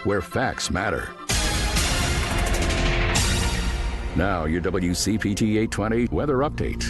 where facts matter. Now, your WCPT 820 weather update.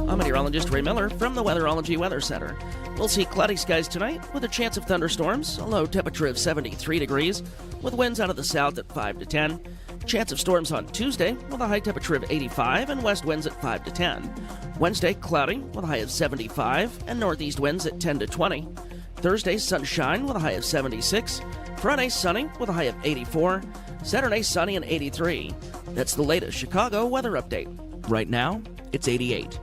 I'm meteorologist Ray Miller from the Weatherology Weather Center. We'll see cloudy skies tonight with a chance of thunderstorms, a low temperature of 73 degrees, with winds out of the south at 5 to 10. Chance of storms on Tuesday with a high temperature of 85 and west winds at 5 to 10. Wednesday, cloudy with a high of 75 and northeast winds at 10 to 20. Thursday, sunshine with a high of 76. Friday, sunny with a high of 84. Saturday, sunny and 83. That's the latest Chicago weather update. Right now, it's 88.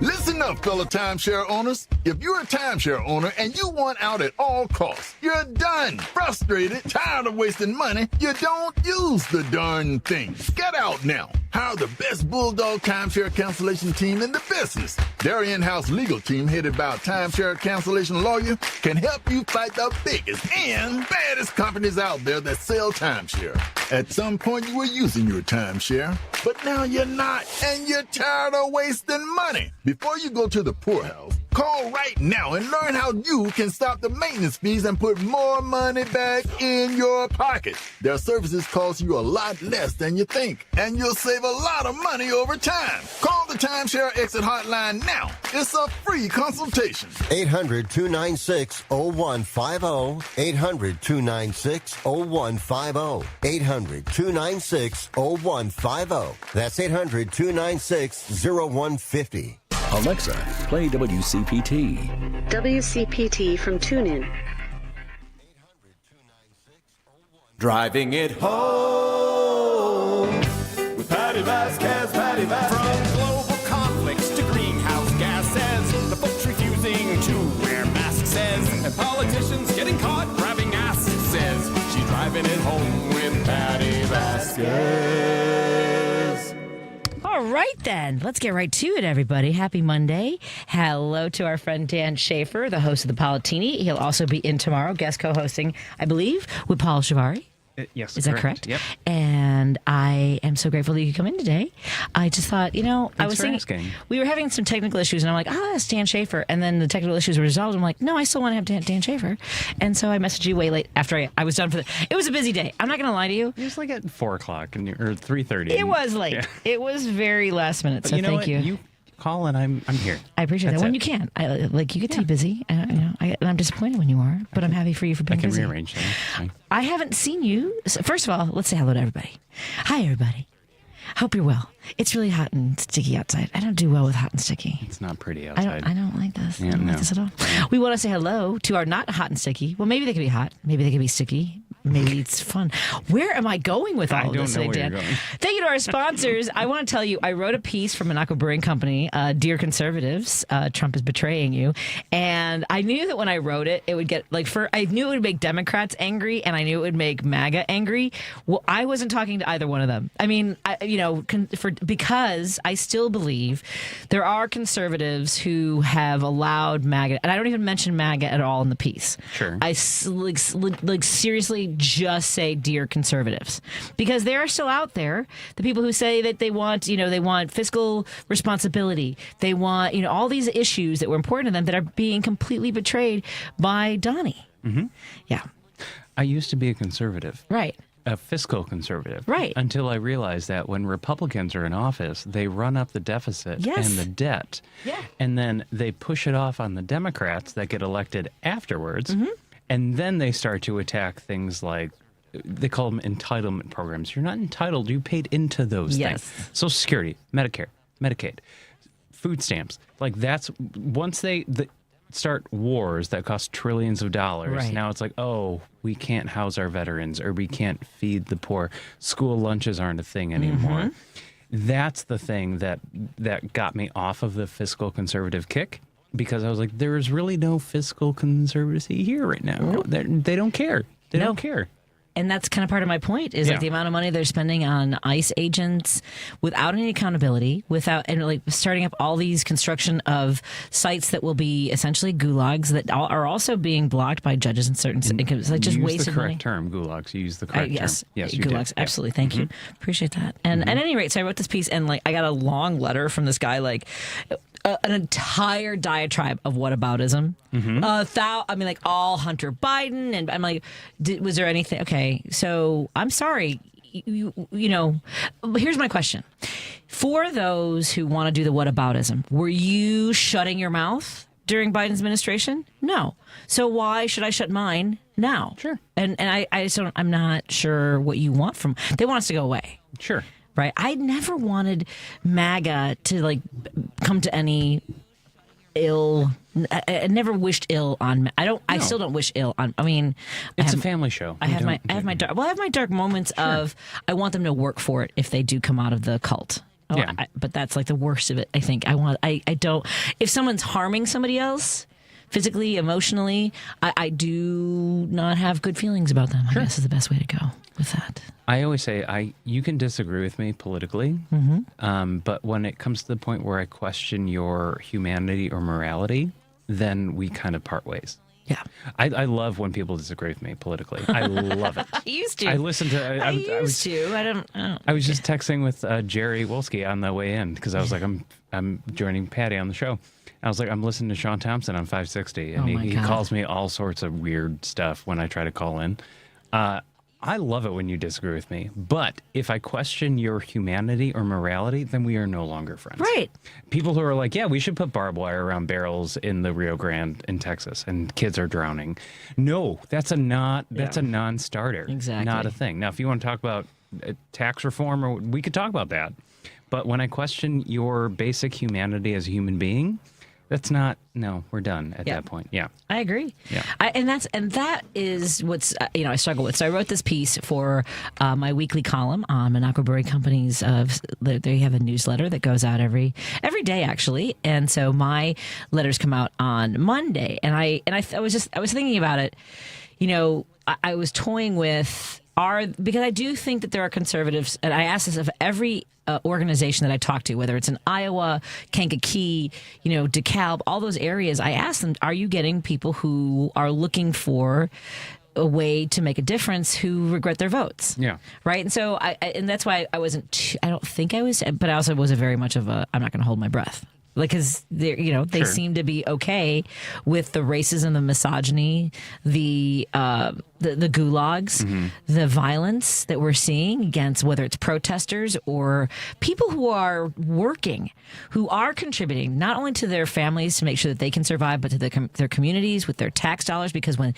Listen up, fellow timeshare owners. If you're a timeshare owner and you want out at all costs, you're done, frustrated, tired of wasting money, you don't use the darn thing. Get out now. Hire the best Bulldog timeshare cancellation team in the business. Their in-house legal team, headed by a timeshare cancellation lawyer, can help you fight the biggest and baddest companies out there that sell timeshare. At some point, you were using your timeshare, but now you're not, and you're tired of wasting money. Before you go to the poorhouse, call right now and learn how you can stop the maintenance fees and put more money back in your pocket. Their services cost you a lot less than you think, and you'll save a lot of money over time. Call the Timeshare Exit Hotline now. It's a free consultation. 800-296-0150. 800-296-0150. 800-296-0150. That's 800-296-0150. Alexa, play WCPT. WCPT from TuneIn. Driving it home with Patti Vasquez, Patti Vasquez. From global conflicts to greenhouse gases, the folks refusing to wear masks says, and politicians getting caught grabbing asses says, she's driving it home with Patti Vasquez. All right, then. Let's get right to it, everybody. Happy Monday. Hello to our friend Dan Schaefer, the host of the Palatini. He'll also be in tomorrow, guest co-hosting, I believe, with Paul Shivari. Yes, is that correct? Yep. And I am so grateful that you could come in today. I just thought, I was thinking we were having some technical issues, and I'm like, that's Dan Schaefer. And then the technical issues were resolved. I'm like, no, I still want to have Dan Schaefer. And so I messaged you way late after I was done for it was a busy day. I'm not going to lie to you. It was like at 4 o'clock or 3:30. It was late. Yeah. It was very last minute. So thank you. You call and I'm here. I appreciate that. When you can. You get to be busy. And I'm disappointed when you are, but I'm happy for you for being busy. I can rearrange things. I haven't seen you. So first of all, let's say hello to everybody. Hi, everybody. Hope you're well. It's really hot and sticky outside. I don't do well with hot and sticky. It's not pretty outside. I don't like this. Yeah, I don't like this at all. We want to say hello to our not hot and sticky. Well, maybe they could be hot. Maybe they could be sticky. Maybe it's fun. Where am I going with all of this today, Dan? Thank you to our sponsors. I want to tell you, I wrote a piece for Monaco Brewing Company, Dear Conservatives, Trump is betraying you. And I knew that when I wrote it, it would get, I knew it would make Democrats angry, and I knew it would make MAGA angry. Well, I wasn't talking to either one of them. I mean, because I still believe there are conservatives who have allowed MAGA, and I don't even mention MAGA at all in the piece. Sure. I seriously just say Dear Conservatives, because they are still out there. The people who say that they want fiscal responsibility, they want all these issues that were important to them that are being completely betrayed by Donnie. Mm-hmm. Yeah, I used to be a conservative, right? A fiscal conservative, right? Until I realized that when Republicans are in office, they run up the deficit and the debt, and then they push it off on the Democrats that get elected afterwards. Mm-hmm. And then they start to attack things like, they call them entitlement programs. You're not entitled. You paid into those things. Social Security, Medicare, Medicaid, food stamps. That's once they start wars that cost trillions of dollars. Right. Now it's like, we can't house our veterans, or we can't feed the poor. School lunches aren't a thing anymore. Mm-hmm. That's the thing that got me off of the fiscal conservative kick. Because I was like, there is really no fiscal conservacy here right now. They don't care. They don't care. And that's kind of part of my point is the amount of money they're spending on ICE agents without any accountability, and starting up all these construction of sites that will be essentially gulags that are also being blocked by judges in certain cities. Just you wasted money. You used the correct term, gulags. You used the correct term. Yes, you gulags. Did. Absolutely. Thank you. Appreciate that. And at any rate, so I wrote this piece, and I got a long letter from this guy. an entire diatribe of whataboutism. Like all Hunter Biden, and I'm like, was there anything? Okay, so I'm sorry. You know, here's my question. For those who want to do the whataboutism, were you shutting your mouth during Biden's administration? No. So why should I shut mine now? Sure. And I just don't, I'm not sure what you want from, they want us to go away. Sure. Right. I never wanted MAGA to like come to any ill. I never wished ill on. I still don't wish ill on. I mean, it's a family show. I have my dark moments of. I want them to work for it if they do come out of the cult. Oh, yeah. But that's like the worst of it. I think I don't. If someone's harming somebody else, physically, emotionally, I do not have good feelings about them. I guess is the best way to go with that. I always say you can disagree with me politically, but when it comes to the point where I question your humanity or morality, then we kind of part ways. Yeah. I love when people disagree with me politically. I love it. I used to. I listened to. I was just texting with Jerry Wolski on the way in because I was like, I'm joining Patty on the show. I was like, I'm listening to Sean Thompson on 560, and he calls me all sorts of weird stuff when I try to call in. I love it when you disagree with me, but if I question your humanity or morality, then we are no longer friends. Right. People who are like, yeah, we should put barbed wire around barrels in the Rio Grande in Texas, and kids are drowning. No, that's a non-starter. Exactly. Not a thing. Now, if you want to talk about tax reform, we could talk about that. But when I question your basic humanity as a human being, that's not. No, we're done at that point. Yeah, I agree. Yeah, that is what's I struggle with. So I wrote this piece for my weekly column on Monaco Brewery Company's. They have a newsletter that goes out every day actually, and so my letters come out on Monday. And I was thinking about it. You know, I was toying with because I do think that there are conservatives, and I ask this of every organization that I talk to, whether it's in Iowa, Kankakee, DeKalb, all those areas, I ask them, are you getting people who are looking for a way to make a difference who regret their votes? Yeah. Right. And so and that's why I don't think I was, but I also was very much of I'm not going to hold my breath. Like, because they seem to be okay with the racism, the misogyny, the gulags, the violence that we're seeing against whether it's protesters or people who are working, who are contributing not only to their families to make sure that they can survive, but to their communities with their tax dollars. Because when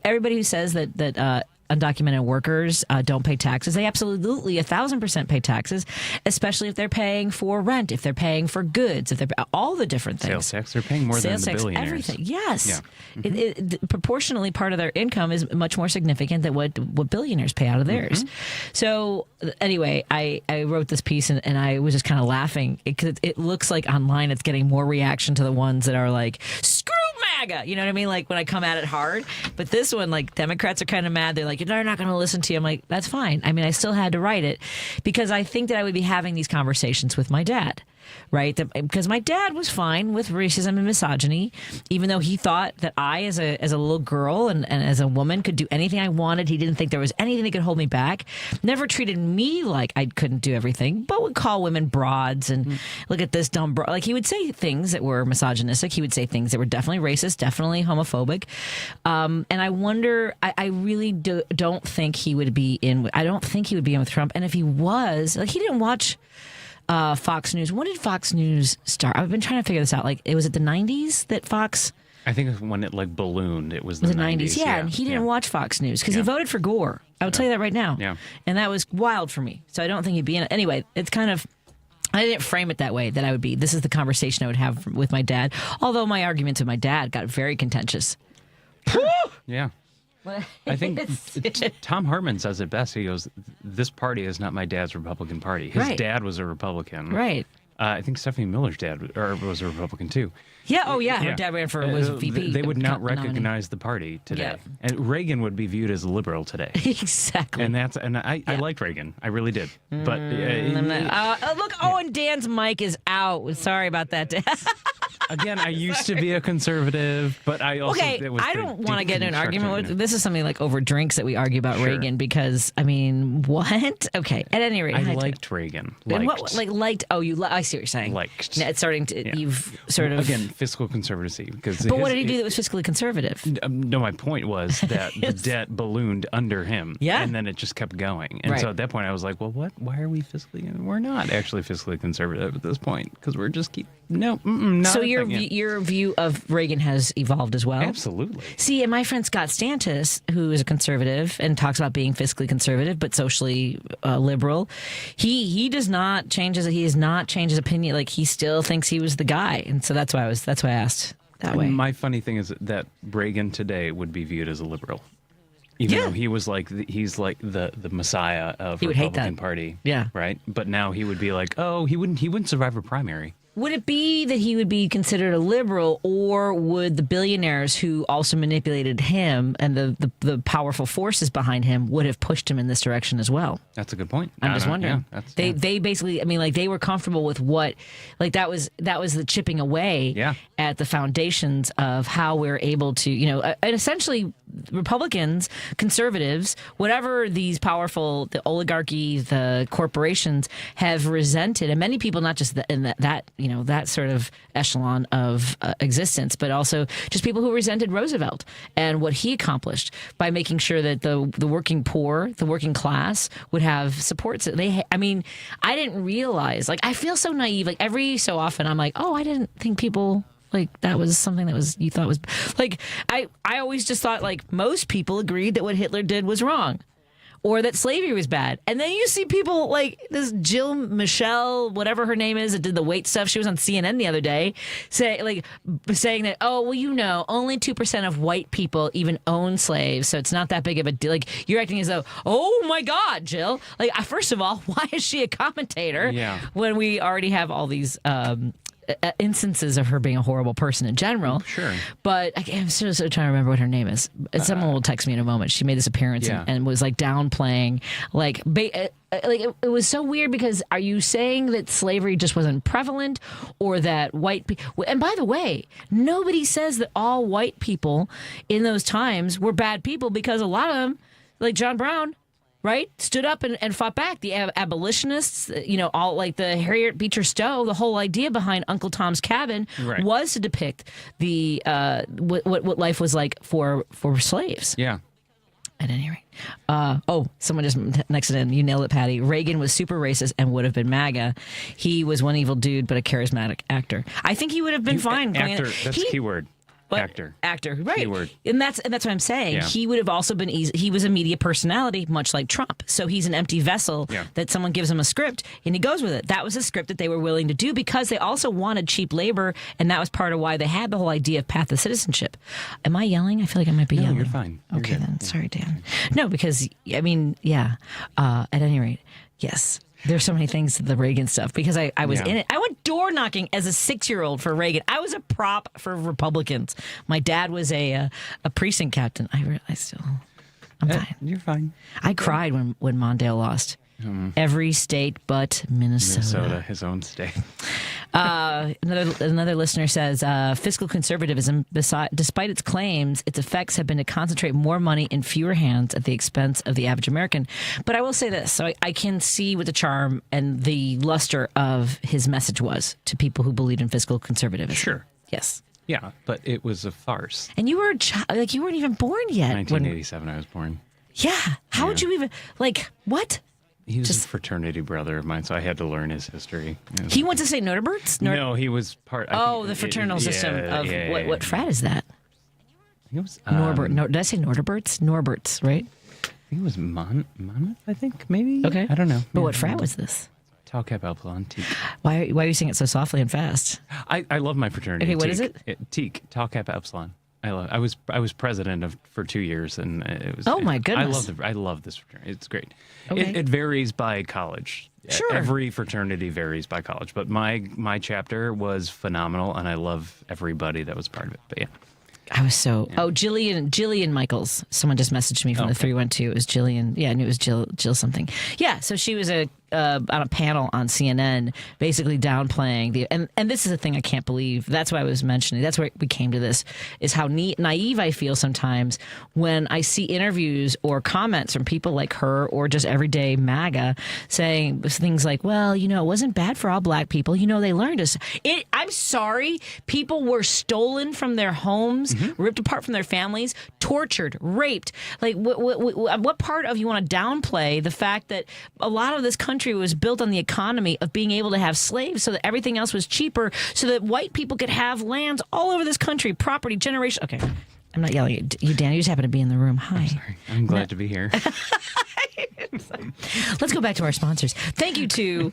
everybody who says that undocumented workers don't pay taxes, they absolutely 1,000% pay taxes, especially if they're paying for rent, if they're paying for goods, if they're all the different things. Sales tax, they're paying more than the billionaires. Everything. Yes. Yeah. Proportionally, part of their income is much more significant than what billionaires pay out of theirs. So anyway, I wrote this piece and I was just kind of laughing because it looks like online it's getting more reaction to the ones that are like, screw MAGA. You know what I mean? Like when I come at it hard. But this one, like Democrats are kind of mad. They're like, they're not going to listen to you. I'm like, that's fine. I mean, I still had to write it because I think that I would be having these conversations with my dad, right? Because my dad was fine with racism and misogyny, even though he thought that I, as a little girl and as a woman, could do anything I wanted. He didn't think there was anything that could hold me back. Never treated me like I couldn't do everything, but would call women broads and look at this dumb broad. Like he would say things that were misogynistic. He would say things that were definitely racist, definitely homophobic. And I wonder, I really don't think he would be in. I don't think he would be in with Trump. And if he was, like, he didn't watch Fox News. When did Fox News start? I've been trying to figure this out. Like, was it the 90s that Fox? I think when it like ballooned, it was the 90s. Yeah, and he didn't watch Fox News because he voted for Gore. I'll tell you that right now. Yeah, and that was wild for me. So I don't think he'd be in it. Anyway, it's kind of. I didn't frame it that way, that I would be. This is the conversation I would have with my dad. Although my arguments with my dad got very contentious. Yeah. I think Tom Hartman says it best. He goes, "This party is not my dad's Republican Party. His dad was a Republican." Right. I think Stephanie Miller's dad was a Republican too. Yeah. Oh, yeah. Her dad ran was VP. They would not recognize the party today, and Reagan would be viewed as a liberal today. Exactly. And I liked Reagan. I really did. But look. Oh, and Dan's mic is out. Sorry about that, Dan. Again, I used to be a conservative, but I also I don't want to get in an argument with this. Is something like over drinks that we argue about Reagan because I mean, what? Okay, at any rate, I liked Reagan. Liked? Oh, I see what you're saying. Liked. It's starting to. You've sort of again fiscal conservatism because. But what did he do that was fiscally conservative? No, my point was that the debt ballooned under him. Yeah, and then it just kept going. And so at that point, I was like, well, what? Why are we fiscally? We're not actually fiscally conservative at this point because we're just not. So your view of Reagan has evolved as well? Absolutely. See, and my friend Scott Stantis, who is a conservative and talks about being fiscally conservative but socially liberal, he does not change his opinion. Like he still thinks he was the guy, and so that's why I asked that way. My funny thing is that Reagan today would be viewed as a liberal. Even though he was he's like the messiah of the Republican Party. Yeah. Right? But now he would be like, oh, he wouldn't survive a primary. Would it be that he would be considered a liberal, or would the billionaires who also manipulated him and the powerful forces behind him would have pushed him in this direction as well? That's a good point. I'm just wondering. Yeah, they basically, I mean, like they were comfortable with what, like that was the chipping away at the foundations of how we're able to, and essentially Republicans, conservatives, whatever these powerful, the oligarchy, the corporations have resented, and many people, not just in that sort of echelon of existence, but also just people who resented Roosevelt and what he accomplished by making sure that the working poor, the working class would have supports. I didn't realize, like, I feel so naive. Like every so often I'm like, oh, I didn't think people like that was something that was you thought was like I always just thought like most people agreed that what Hitler did was wrong or that slavery was bad. And then you see people like this Jill Michelle, whatever her name is, that did the weight stuff. She was on CNN the other day saying that, oh, well, only 2% of white people even own slaves. So it's not that big of a deal. Like you're acting as though, oh my God, Jill. Like, first of all, why is she a commentator when we already have all these instances of her being a horrible person in general. Sure. But I'm still trying to remember what her name is. Someone will text me in a moment. She made this appearance and was like downplaying. It was so weird because are you saying that slavery just wasn't prevalent or that white people... And by the way, nobody says that all white people in those times were bad people because a lot of them, like John Brown... right? Stood up and fought back. The abolitionists, all like the Harriet Beecher Stowe, the whole idea behind Uncle Tom's Cabin was to depict the what life was like for slaves. Yeah. At any rate. Someone just nexted in. You nailed it, Patty. Reagan was super racist and would have been MAGA. He was one evil dude, but a charismatic actor. I think he would have been fine. Actor, that's a key word. Actor, right? Keyword. And that's what I'm saying. Yeah. He would have also been easy. He was a media personality, much like Trump. So he's an empty vessel that someone gives him a script and he goes with it. That was a script that they were willing to do because they also wanted cheap labor, and that was part of why they had the whole idea of path to citizenship. Am I yelling? I feel like I might be yelling. You're fine. You're okay, good. then. Sorry, Dan. No, because at any rate, yes. There's so many things to the Reagan stuff because I was in it. I went door knocking as a 6-year-old for Reagan. I was a prop for Republicans. My dad was a precinct captain. I'm fine. You're fine. I cried when Mondale lost. Every state but Minnesota. His own state. Another listener says, fiscal conservatism, despite its claims, its effects have been to concentrate more money in fewer hands at the expense of the average American. But I will say this, so I can see what the charm and the luster of his message was to people who believed in fiscal conservatism. Sure. Yes. Yeah, but it was a farce. And you were you weren't even born yet. 1987, I was born. Yeah. How would you even, what? He was a fraternity brother of mine, so I had to learn his history. He went to St. Norbert's? No, he was part... the fraternal system of... What frat is that? He was... Norbert. Did I say Norbert's? Norbert's, right? He was Monmouth, I think, maybe? Okay. I don't know. But what frat was this? Tau Kappa Epsilon, Teak. Why are you saying it so softly and fast? I love my fraternity. Okay, what is it? Teak, Tau Kappa Epsilon. I was president for 2 years, and it was. Oh my goodness! I love this fraternity. It's great. Okay. It varies by college. Sure. Every fraternity varies by college, but my chapter was phenomenal, and I love everybody that was part of it. But yeah. I was so... Yeah. Oh, Jillian Michaels. Someone just messaged me from the 312. It was Jillian. Yeah, I knew it was Jill something. Yeah, so she was a on a panel on CNN, basically downplaying and this is a thing I can't believe. That's why I was mentioning. That's where we came to this, is how naive I feel sometimes when I see interviews or comments from people like her or just everyday MAGA saying things like, well, it wasn't bad for all black people. They learned us. I'm sorry. People were stolen from their homes, ripped apart from their families, tortured, raped. Like, what part of you want to downplay the fact that a lot of this country was built on the economy of being able to have slaves so that everything else was cheaper, so that white people could have lands all over this country, property, generation. Okay, I'm not yelling at you, Dan. You just happen to be in the room. Hi. I'm sorry. I'm glad to be here. Let's go back to our sponsors. Thank you to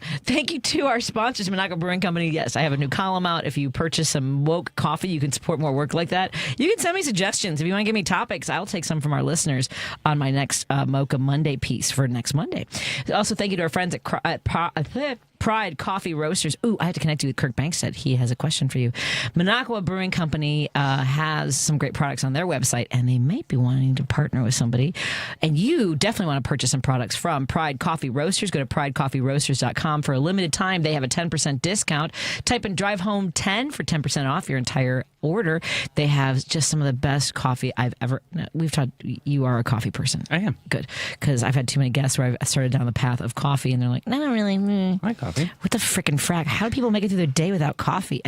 our sponsors, Monaco Brewing Company. Yes, I have a new column out. If you purchase some woke coffee, you can support more work like that. You can send me suggestions. If you want to give me topics, I'll take some from our listeners on my next Mocha Monday piece for next Monday. Also, thank you to our friends at Pride Coffee Roasters. Ooh, I had to connect you with Kirk Bankstead. He has a question for you. Monaco Brewing Company has some great products on their website, and they might be wanting to partner with somebody. And you definitely want to purchase some products from Pride Coffee Roasters. Go to pridecoffeeroasters.com. For a limited time, they have a 10% discount. Type in Drive Home 10 for 10% off your entire order. They have just some of the best coffee I've ever... We've talked... You are a coffee person. I am. Good. Because I've had too many guests where I've started down the path of coffee, and they're like, no, really. I coffee. What the frickin' frack? How do people make it through their day without coffee?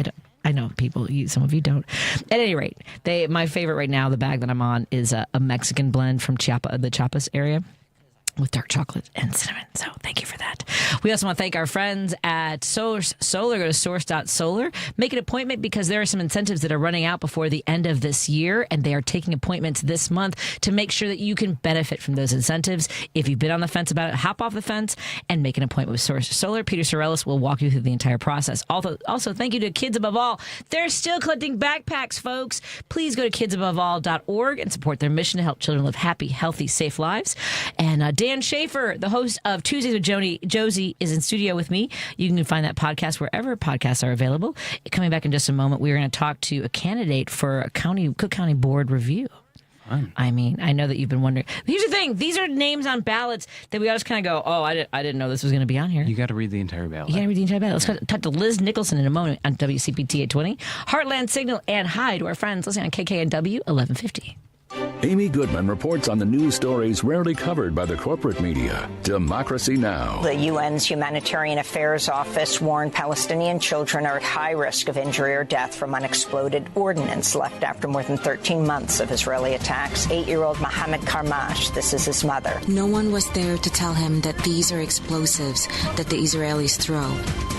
I know people. Some of you don't. At any rate, my favorite right now, the bag that I'm on, is a Mexican blend from the Chiapas area, with dark chocolate and cinnamon. So thank you for that. We also want to thank our friends at Source Solar. Go to source.solar. Make an appointment because there are some incentives that are running out before the end of this year, and they are taking appointments this month to make sure that you can benefit from those incentives. If you've been on the fence about it, hop off the fence and make an appointment with Source Solar. Peter Sorellis will walk you through the entire process. Also, thank you to Kids Above All. They're still collecting backpacks, folks. Please go to kidsaboveall.org and support their mission to help children live happy, healthy, safe lives. And Dan Schaefer, the host of Tuesdays with Josie, is in studio with me. You can find that podcast wherever podcasts are available. Coming back in just a moment, we're going to talk to a candidate for a Cook County Board review. Fun. I mean, I know that you've been wondering. Here's the thing. These are names on ballots that we all just kind of go, oh, I didn't know this was going to be on here. You got to read the entire ballot. You got to read the entire ballot. Let's talk to Liz Nicholson in a moment on WCPT 820. Heartland Signal and hi to our friends listening on KKNW 1150. Amy Goodman reports on the news stories rarely covered by the corporate media. Democracy Now! The UN's Humanitarian Affairs Office warned Palestinian children are at high risk of injury or death from unexploded ordnance left after more than 13 months of Israeli attacks. 8-year-old Mohammed Karmash, this is his mother. No one was there to tell him that these are explosives that the Israelis throw.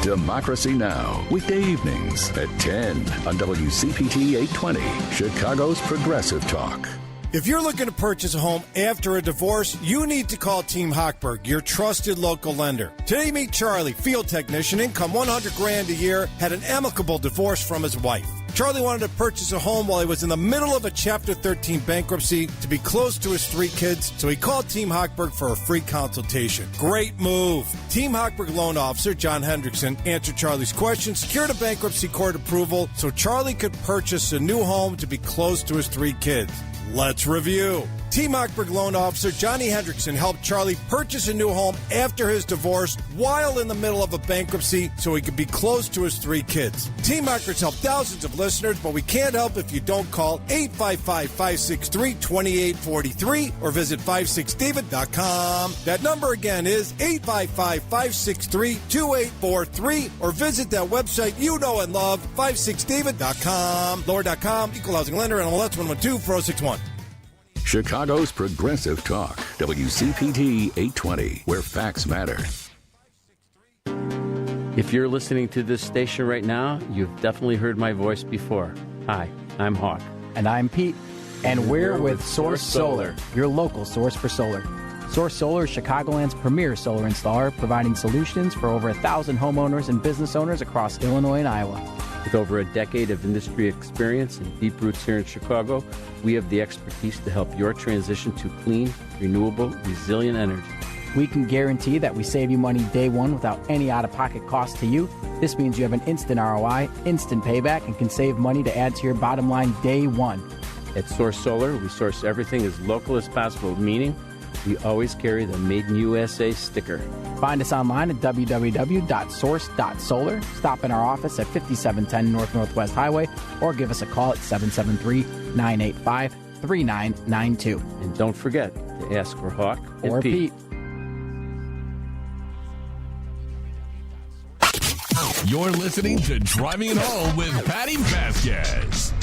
Democracy Now! Weekday evenings at 10 on WCPT 820, Chicago's Progressive Talk. If you're looking to purchase a home after a divorce, you need to call Team Hochberg, your trusted local lender. Today, meet Charlie, field technician, income $100,000 a year, had an amicable divorce from his wife. Charlie wanted to purchase a home while he was in the middle of a Chapter 13 bankruptcy to be close to his 3 kids, so he called Team Hochberg for a free consultation. Great move. Team Hochberg loan officer John Hendrickson answered Charlie's questions, secured a bankruptcy court approval so Charlie could purchase a new home to be close to his 3 kids. Let's review. Team Hochberg loan officer Johnny Hendrickson helped Charlie purchase a new home after his divorce while in the middle of a bankruptcy so he could be close to his 3 kids. Team Hochberg's helped thousands of listeners, but we can't help if you don't call 855-563-2843 or visit 56david.com. That number again is 855-563-2843 or visit that website you know and love, 56david.com. Lower.com, equal housing lender, and NMLS 112-4061. Chicago's Progressive Talk, WCPT 820, where facts matter. If you're listening to this station right now, you've definitely heard my voice before. Hi, I'm Hawk. And I'm Pete. And we're with Source Solar, your local source for solar. Source Solar is Chicagoland's premier solar installer, providing solutions for over 1,000 homeowners and business owners across Illinois and Iowa. With over a decade of industry experience and deep roots here in Chicago, we have the expertise to help your transition to clean, renewable, resilient energy. We can guarantee that we save you money day one without any out-of-pocket cost to you. This means you have an instant ROI, instant payback, and can save money to add to your bottom line day one. At Source Solar, we source everything as local as possible, meaning We always carry the Made in USA sticker. Find us online at www.source.solar. Stop in our office at 5710 North Northwest Highway or give us a call at 773-985-3992. And don't forget to ask for Hawk or Pete. You're listening to Driving It Home with Patti Vasquez.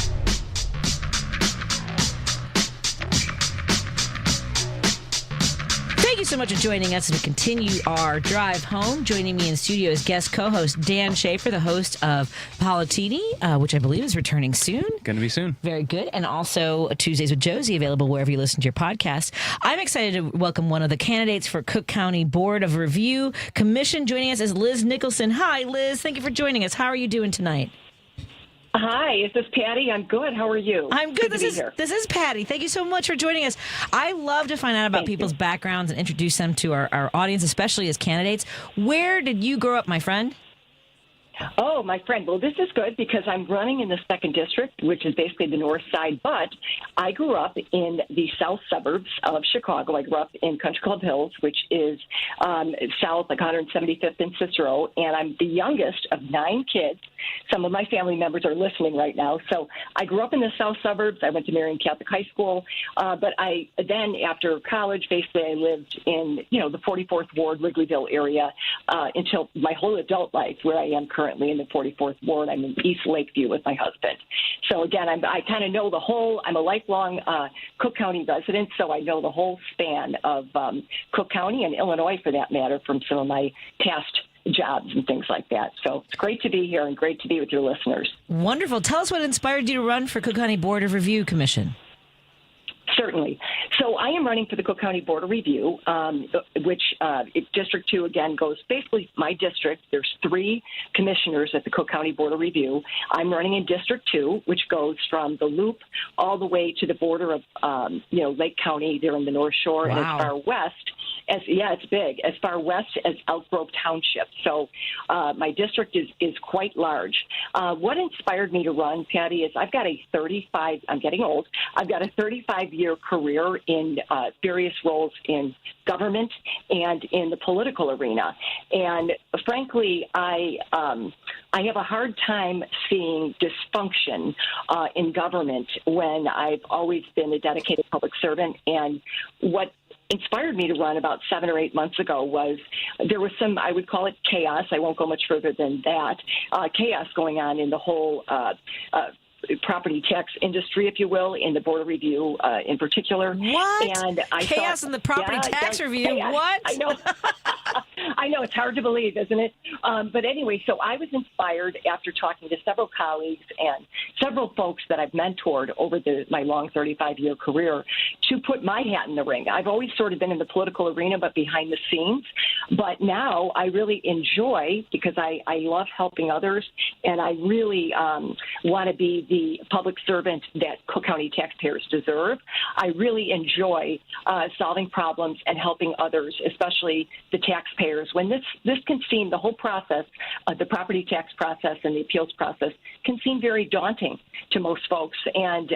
Thank you so much for joining us as we continue our drive home. Joining me in studio is guest co-host Dan Schaefer, the host of Politini, which I believe is returning soon. Going to be soon. Very good. And also Tuesdays with Josie, available wherever you listen to your podcast. I'm excited to welcome one of the candidates for Cook County Board of Review Commission. Joining us is Liz Nicholson. Hi, Liz. Thank you for joining us. How are you doing tonight? Hi, is this Patty? I'm good. How are you? I'm good. This is Patty. Thank you so much for joining us. I love to find out about people's backgrounds and introduce them to our audience, especially as candidates. Where did you grow up, my friend? Oh, my friend. Well, this is good because I'm running in the 2nd District, which is basically the north side, but I grew up in the south suburbs of Chicago. I grew up in Country Club Hills, which is south, like 175th and Cicero, and I'm the youngest of 9 kids. Some of my family members are listening right now. So I grew up in the south suburbs. I went to Marian Catholic High School, but I then, after college, basically I lived in, the 44th Ward, Wrigleyville area until my whole adult life, where I am currently in the 44th Ward. I'm in East Lakeview with my husband. So again, I kind of know I'm a lifelong Cook County resident, so I know the whole span of Cook County and Illinois, for that matter, from some of my past jobs and things like that. So it's great to be here and great to be with your listeners. Wonderful. Tell us what inspired you to run for Cook County Board of Review Commission. Certainly. So I am running for the Cook County Board of Review, which District 2, again, goes basically my district. There's 3 commissioners at the Cook County Board of Review. I'm running in District 2, which goes from the Loop all the way to the border of, Lake County there in the North Shore. Wow. And as far west it's big, as far west as Elk Grove Township. So my district is quite large. What inspired me to run, Patty, is I'm getting old. I've got a 35-year career in various roles in government and in the political arena. And frankly, I have a hard time seeing dysfunction in government when I've always been a dedicated public servant. And what inspired me to run about 7 or 8 months ago was there was some, I would call it chaos. I won't go much further than that. Chaos going on in the whole property tax industry, if you will, in the Board of Review in particular. What? And chaos in the property tax review? Chaos. What? I know. I know, it's hard to believe, isn't it? But anyway, so I was inspired after talking to several colleagues and several folks that I've mentored over my long 35-year career to put my hat in the ring. I've always sort of been in the political arena, but behind the scenes. But now I really enjoy, because I love helping others, and I really want to be the public servant that Cook County taxpayers deserve. I really enjoy solving problems and helping others, especially the taxpayers. When this can seem, the whole process, the property tax process and the appeals process, can seem very daunting to most folks. And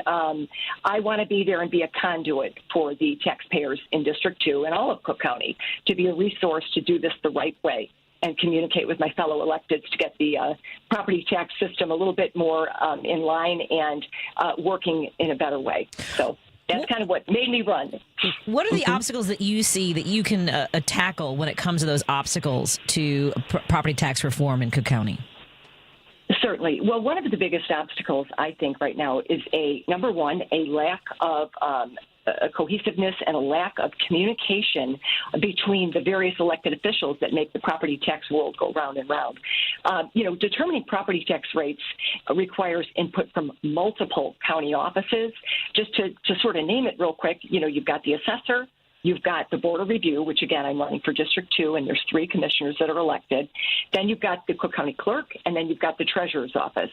I want to be there and be a conduit for the taxpayers in District 2 and all of Cook County to be a resource to do this the right way and communicate with my fellow electeds to get the property tax system a little bit more in line and working in a better way. So that's kind of what made me run. What are the obstacles that you see that you can tackle when it comes to those obstacles to property tax reform in Cook County? Certainly. Well, one of the biggest obstacles, I think, right now is number one, a lack of a cohesiveness and a lack of communication between the various elected officials that make the property tax world go round and round. Determining property tax rates requires input from multiple county offices. Just to sort of name it real quick, you've got the assessor, you've got the Board of Review, which, again, I'm running for District 2, and there's 3 commissioners that are elected. Then you've got the Cook County Clerk, and then you've got the Treasurer's Office.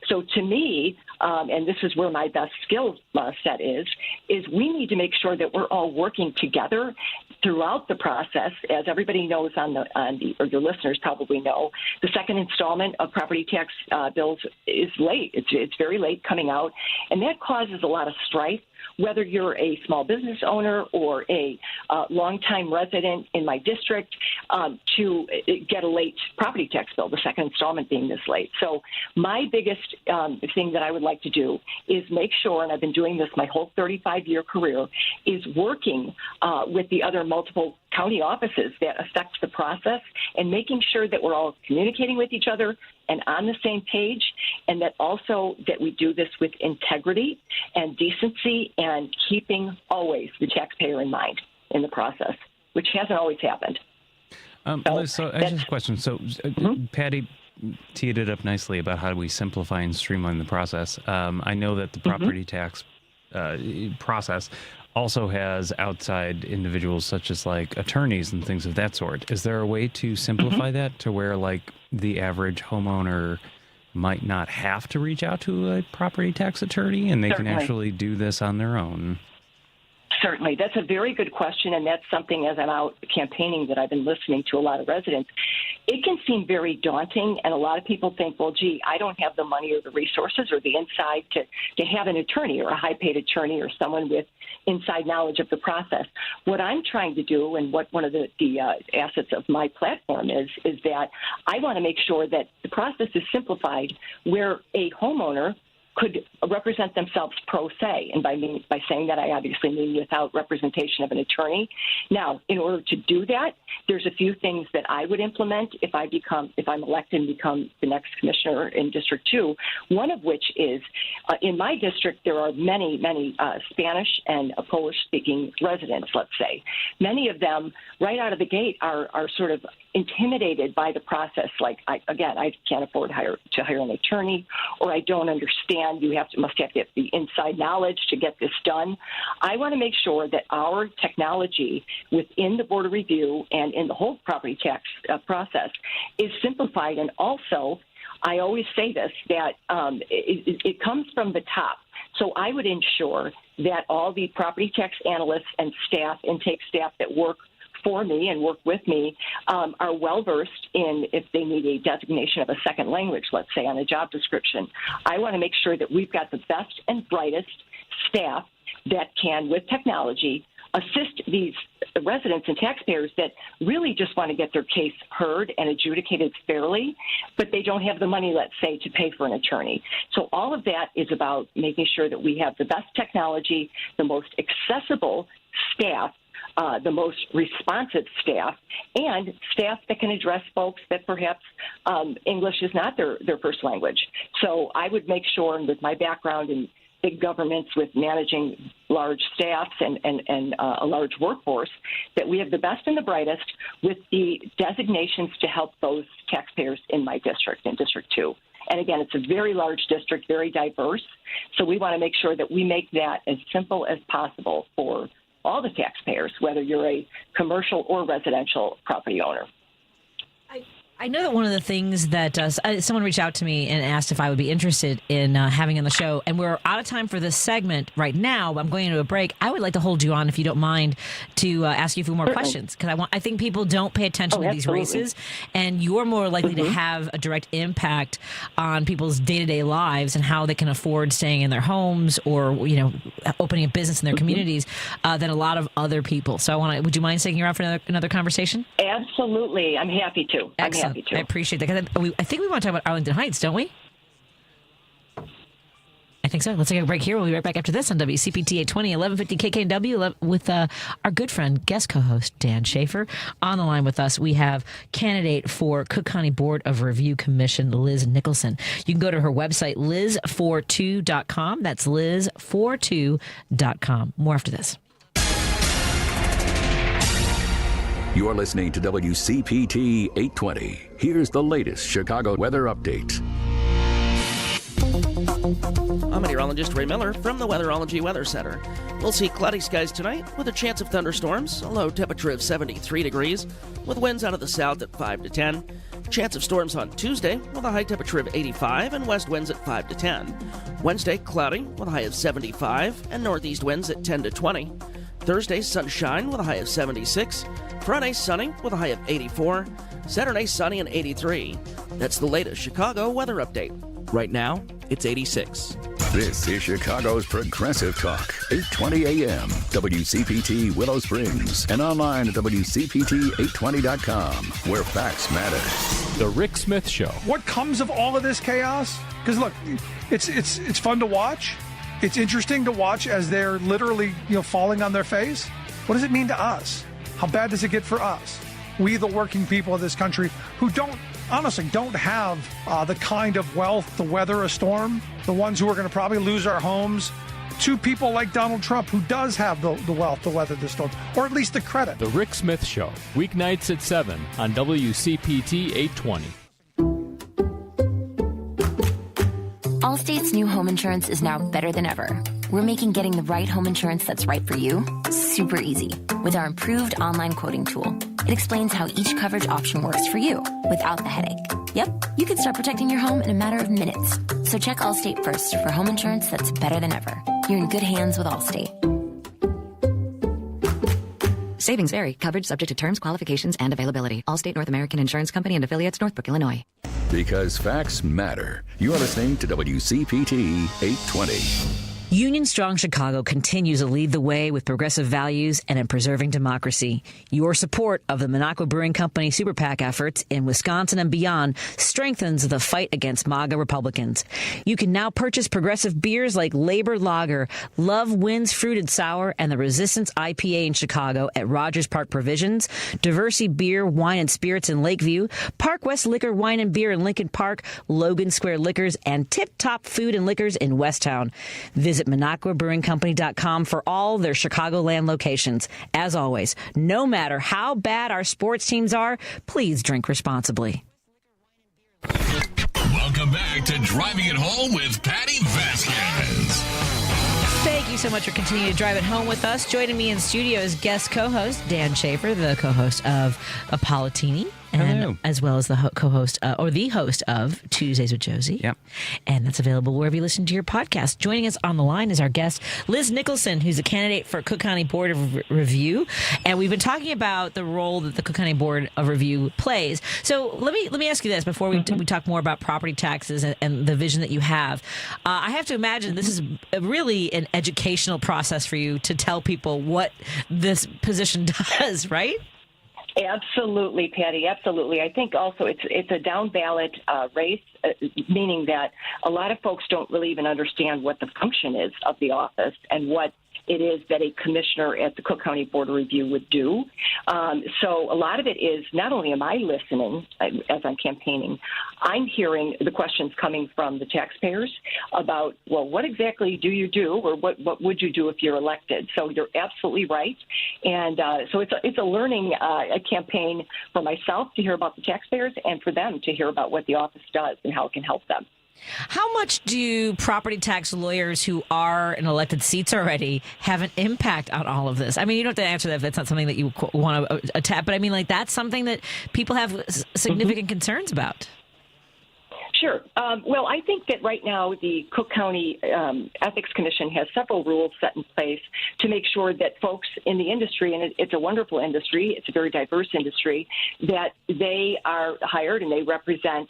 So to me, and this is where my best skill set is we need to make sure that we're all working together throughout the process. As everybody knows or your listeners probably know, the second installment of property tax bills is late. It's very late coming out, and that causes a lot of strife whether you're a small business owner or a longtime resident in my district, to get a late property tax bill, the second installment being this late. So my biggest thing that I would like to do is make sure, and I've been doing this my whole 35-year career, is working with the other multiple county offices that affect the process and making sure that we're all communicating with each other and on the same page, and that also that we do this with integrity and decency and keeping always the taxpayer in mind in the process, which hasn't always happened. Liz, so I just have a question. So Patty teed it up nicely about how do we simplify and streamline the process. I know that the property tax process also has outside individuals such as like attorneys and things of that sort. Is there a way to simplify that to where like the average homeowner might not have to reach out to a property tax attorney and they can actually do this on their own? Certainly. That's a very good question, and that's something as I'm out campaigning that I've been listening to a lot of residents. It can seem very daunting, and a lot of people think, well, gee, I don't have the money or the resources or the inside to have an attorney or a high-paid attorney or someone with inside knowledge of the process. What I'm trying to do, and what one of the assets of my platform is that I want to make sure that the process is simplified where a homeowner could represent themselves pro se, and by saying that I obviously mean without representation of an attorney. Now, in order to do that, there's a few things that I would implement if I'm elected and become the next commissioner in District 2. One of which is, in my district, there are many Spanish and Polish-speaking residents. Let's say many of them, right out of the gate, are sort of intimidated by the process. Like, I can't afford to hire an attorney, or I don't understand. You must have to have the inside knowledge to get this done. I want to make sure that our technology within the Board of Review and in the whole property tax process is simplified. And also, I always say this, that it comes from the top. So I would ensure that all the property tax analysts and staff, intake staff that work for me and work with me are well-versed in if they need a designation of a second language, let's say, on a job description. I want to make sure that we've got the best and brightest staff that can, with technology, assist these residents and taxpayers that really just want to get their case heard and adjudicated fairly, but they don't have the money, let's say, to pay for an attorney. So all of that is about making sure that we have the best technology, the most accessible staff, the most responsive staff, and staff that can address folks that perhaps English is not their first language. So I would make sure, and with my background in big governments with managing large staffs and a large workforce, that we have the best and the brightest with the designations to help those taxpayers in my district, in District 2. And again, it's a very large district, very diverse. So we want to make sure that we make that as simple as possible for all the taxpayers, whether you're a commercial or residential property owner. I know that one of the things that someone reached out to me and asked if I would be interested in having on the show, and we're out of time for this segment right now. I'm going into a break. I would like to hold you on, if you don't mind, to ask you a few more questions, because I think people don't pay attention to these races, and you're more likely to have a direct impact on people's day-to-day lives and how they can afford staying in their homes or opening a business in their communities than a lot of other people. So would you mind sticking around for another conversation? Absolutely, I'm happy to. Excellent. I appreciate that. I think we want to talk about Arlington Heights, don't we? I think so. Let's take a break here. We'll be right back after this on WCPT 820, 1150 KKNW with our good friend, guest co-host, Dan Schaefer. On the line with us, we have candidate for Cook County Board of Review Commission, Liz Nicholson. You can go to her website, liz42.com. That's liz42.com. More after this. You're listening to WCPT 820. Here's the latest Chicago weather update. I'm meteorologist Ray Miller from the Weatherology Weather Center. We'll see cloudy skies tonight with a chance of thunderstorms, a low temperature of 73 degrees, with winds out of the south at 5 to 10. Chance of storms on Tuesday with a high temperature of 85 and west winds at 5 to 10. Wednesday, cloudy with a high of 75 and northeast winds at 10 to 20. Thursday, sunshine with a high of 76. Friday, sunny with a high of 84. Saturday, sunny and 83. That's the latest Chicago weather update. Right now, it's 86. This is Chicago's Progressive Talk, 820 AM, WCPT Willow Springs, and online at WCPT820.com, where facts matter. The Rick Smith Show. What comes of all of this chaos? Because look, it's fun to watch. It's interesting to watch as they're literally, falling on their face. What does it mean to us? How bad does it get for us? We, the working people of this country, who honestly don't have the kind of wealth to weather a storm, the ones who are going to probably lose our homes, to people like Donald Trump, who does have the wealth to weather the storm, or at least the credit. The Rick Smith Show, weeknights at 7 on WCPT 820. Allstate's new home insurance is now better than ever. We're making getting the right home insurance that's right for you super easy with our improved online quoting tool. It explains how each coverage option works for you without the headache. Yep, you can start protecting your home in a matter of minutes. So check Allstate first for home insurance that's better than ever. You're in good hands with Allstate. Savings vary. Coverage subject to terms, qualifications, and availability. Allstate North American Insurance Company and affiliates, Northbrook, Illinois. Because facts matter. You're listening to WCPT 820. Union Strong Chicago continues to lead the way with progressive values and in preserving democracy. Your support of the Minocqua Brewing Company Super PAC efforts in Wisconsin and beyond strengthens the fight against MAGA Republicans. You can now purchase progressive beers like Labor Lager, Love Wins Fruited Sour, and the Resistance IPA in Chicago at Rogers Park Provisions, Diversity Beer, Wine, and Spirits in Lakeview, Park West Liquor, Wine, and Beer in Lincoln Park, Logan Square Liquors, and Tip Top Food and Liquors in Westtown. Visit MinocquaBrewingCompany.com for all their Chicagoland locations. As always, no matter how bad our sports teams are, please drink responsibly. Welcome back to Driving It Home with Patti Vasquez. Thank you so much for continuing to drive it home with us. Joining me in studio is guest co-host Dan Schaefer, the co-host of Apollottini, and as well as the co-host or the host of Tuesdays with Josie. Yep. And that's available wherever you listen to your podcast. Joining us on the line is our guest, Liz Nicholson, who's a candidate for Cook County Board of Review. And we've been talking about the role that the Cook County Board of Review plays. So let me ask you this before we talk more about property taxes and the vision that you have. I have to imagine this is really an educational process for you to tell people what this position does, right? Absolutely, Patty. Absolutely. I think also it's a down ballot race, meaning that a lot of folks don't really even understand what the function is of the office and what it is that a commissioner at the Cook County Board of Review would do. So a lot of it is not only am I listening as I'm campaigning, I'm hearing the questions coming from the taxpayers about, well, what exactly do you do, or what would you do if you're elected? So you're absolutely right. And so it's a learning a campaign for myself to hear about the taxpayers and for them to hear about what the office does and how it can help them. How much do property tax lawyers who are in elected seats already have an impact on all of this? I mean, you don't have to answer that if that's not something that you want to attack, but I mean, like, that's something that people have significant concerns about. Sure. Well, I think that right now the Cook County Ethics Commission has several rules set in place to make sure that folks in the industry, and it's a wonderful industry, it's a very diverse industry, that they are hired and they represent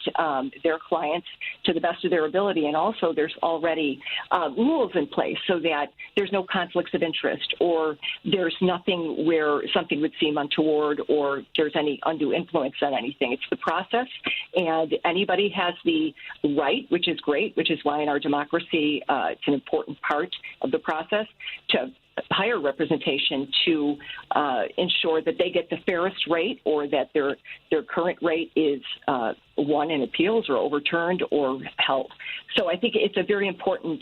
their clients to the best of their ability. And also there's already rules in place so that there's no conflicts of interest, or there's nothing where something would seem untoward, or there's any undue influence on anything. It's the process, and anybody has the right, which is great, which is why in our democracy it's an important part of the process to hire representation to ensure that they get the fairest rate, or that their current rate is won in appeals or overturned or held. So I think it's a very important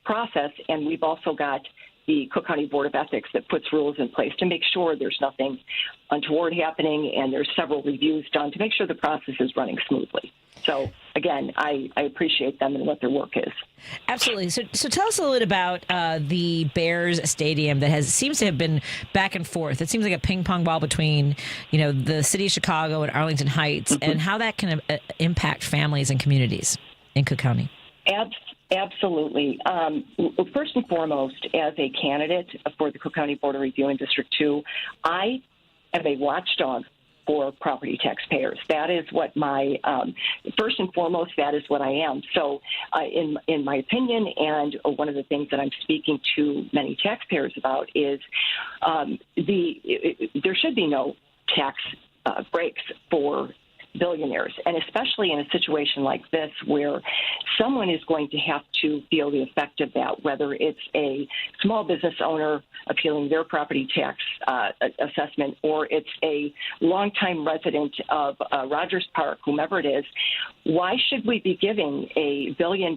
process, and we've also got the Cook County Board of Ethics that puts rules in place to make sure there's nothing untoward happening, and there's several reviews done to make sure the process is running smoothly. So, again, I appreciate them and what their work is. Absolutely. So tell us a little bit about the Bears Stadium that seems to have been back and forth. It seems like a ping pong ball between, the city of Chicago and Arlington Heights, and how that can impact families and communities in Cook County. Absolutely. First and foremost, as a candidate for the Cook County Board of Review in District 2, I am a watchdog for property taxpayers. That is what my, first and foremost, that is what I am. So in my opinion, and one of the things that I'm speaking to many taxpayers about is there should be no tax breaks for billionaires, and especially in a situation like this where someone is going to have to feel the effect of that, whether it's a small business owner appealing their property tax assessment or it's a longtime resident of Rogers Park, whomever it is. Why should we be giving a $1 billion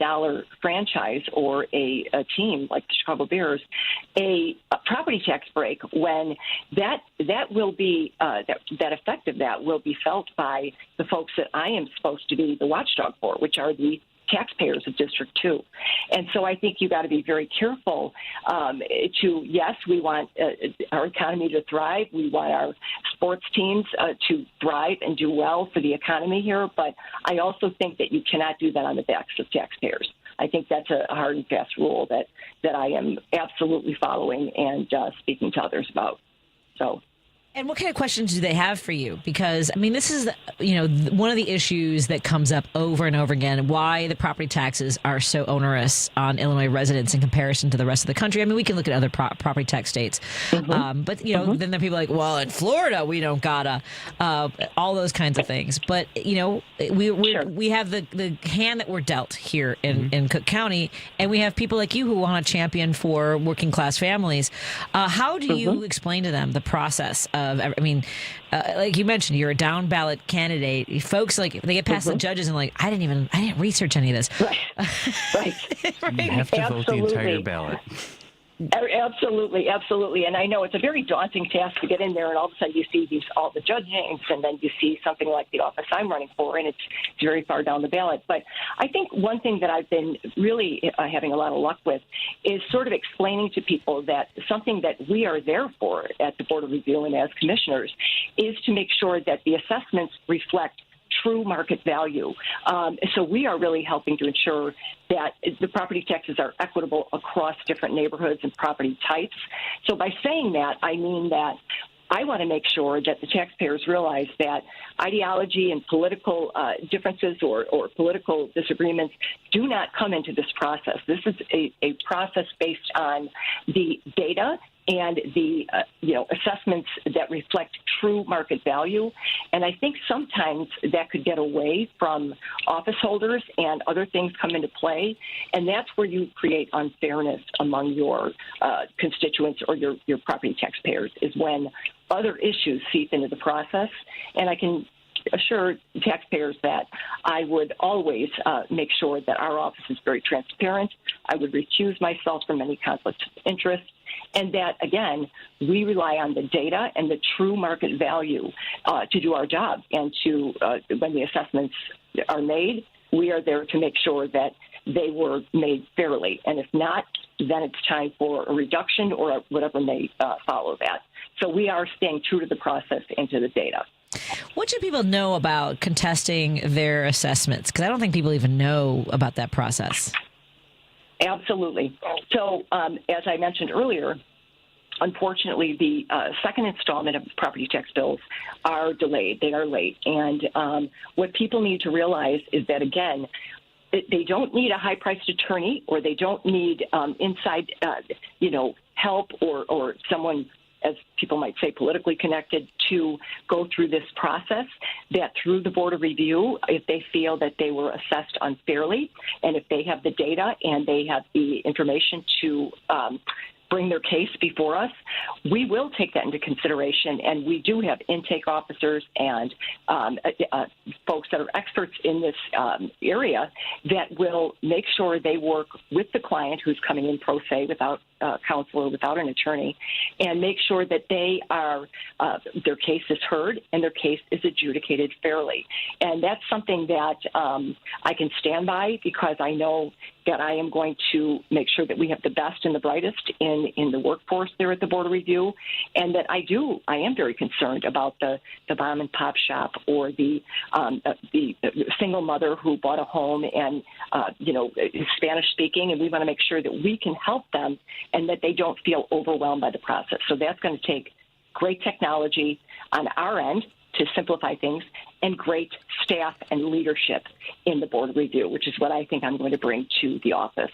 franchise or a team like the Chicago Bears a property tax break when that will be that effect of that will be felt by the folks that I am supposed to be the watchdog for, which are the taxpayers of District 2. And so I think you got to be very careful yes, we want our economy to thrive. We want our sports teams to thrive and do well for the economy here. But I also think that you cannot do that on the backs of taxpayers. I think that's a hard and fast rule that I am absolutely following and speaking to others about. So. And what kind of questions do they have for you? Because, I mean, this is, one of the issues that comes up over and over again, why the property taxes are so onerous on Illinois residents in comparison to the rest of the country. I mean, we can look at other property tax states. Mm-hmm. But, then there are people like, well, in Florida, we don't gotta, all those kinds of things. But, we have the hand that we're dealt here in Cook County, and we have people like you who want to champion for working class families. How do you explain to them the process like you mentioned, you're a down ballot candidate. Folks, like, they get past the judges and like, I didn't research any of this. Right. You have to vote the entire ballot. Absolutely. And I know it's a very daunting task to get in there, and all of a sudden you see all the judge names, and then you see something like the office I'm running for, and it's very far down the ballot. But I think one thing that I've been really having a lot of luck with is sort of explaining to people that something that we are there for at the Board of Review and as commissioners is to make sure that the assessments reflect true market value. So we are really helping to ensure that the property taxes are equitable across different neighborhoods and property types. So by saying that, I mean that I want to make sure that the taxpayers realize that ideology and political differences or political disagreements do not come into this process. This is a process based on the data and the assessments that reflect true market value. And I think sometimes that could get away from office holders and other things come into play. And that's where you create unfairness among your constituents or your property taxpayers, is when other issues seep into the process. And I can assure taxpayers that I would always make sure that our office is very transparent. I would recuse myself from any conflict of interest. And that, again, we rely on the data and the true market value to do our job. And to when the assessments are made, we are there to make sure that they were made fairly. And if not, then it's time for a reduction or whatever may follow that. So we are staying true to the process and to the data. What should people know about contesting their assessments? Because I don't think people even know about that process. Absolutely. So as I mentioned earlier, unfortunately, the second installment of property tax bills are delayed. They are late. And what people need to realize is that, again, they don't need a high-priced attorney, or they don't need inside, help or someone, as people might say, politically connected to go through this process. That through the Board of Review, if they feel that they were assessed unfairly, and if they have the data and they have the information to bring their case before us, we will take that into consideration. And we do have intake officers and folks that are experts in this area that will make sure they work with the client who's coming in pro se without counsel or without an attorney, and make sure that they are their case is heard and their case is adjudicated fairly. And that's something that I can stand by, because I know that I am going to make sure that we have the best and the brightest in the workforce there at the Board of Review, and that I am very concerned about the mom and pop shop or the single mother who bought a home and is Spanish speaking, and we want to make sure that we can help them and that they don't feel overwhelmed by the process. So that's going to take great technology on our end to simplify things, and great staff and leadership in the board review, which is what I think I'm going to bring to the office.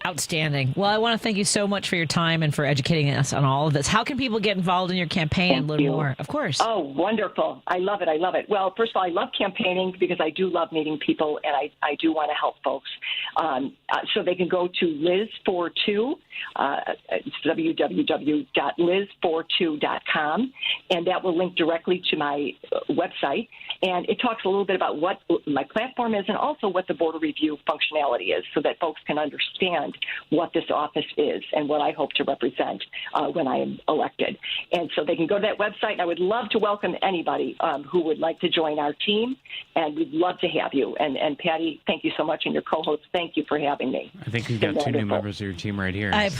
Outstanding. Well, I want to thank you so much for your time and for educating us on all of this. How can people get involved in your campaign and learn more? Of course. Oh, wonderful. I love it. I love it. Well, first of all, I love campaigning because I do love meeting people, and I do want to help folks. So they can go to Liz42, it's www.liz42.com, and that will link directly to my website. And it talks a little bit about what my platform is and also what the border review functionality is so that folks can understand what this office is and what I hope to represent when I am elected. And so they can go to that website, and I would love to welcome anybody who would like to join our team, and we'd love to have you. And Patty, thank you so much, and your co-host, thank you for having me. I think you've got two new members of your team right here. My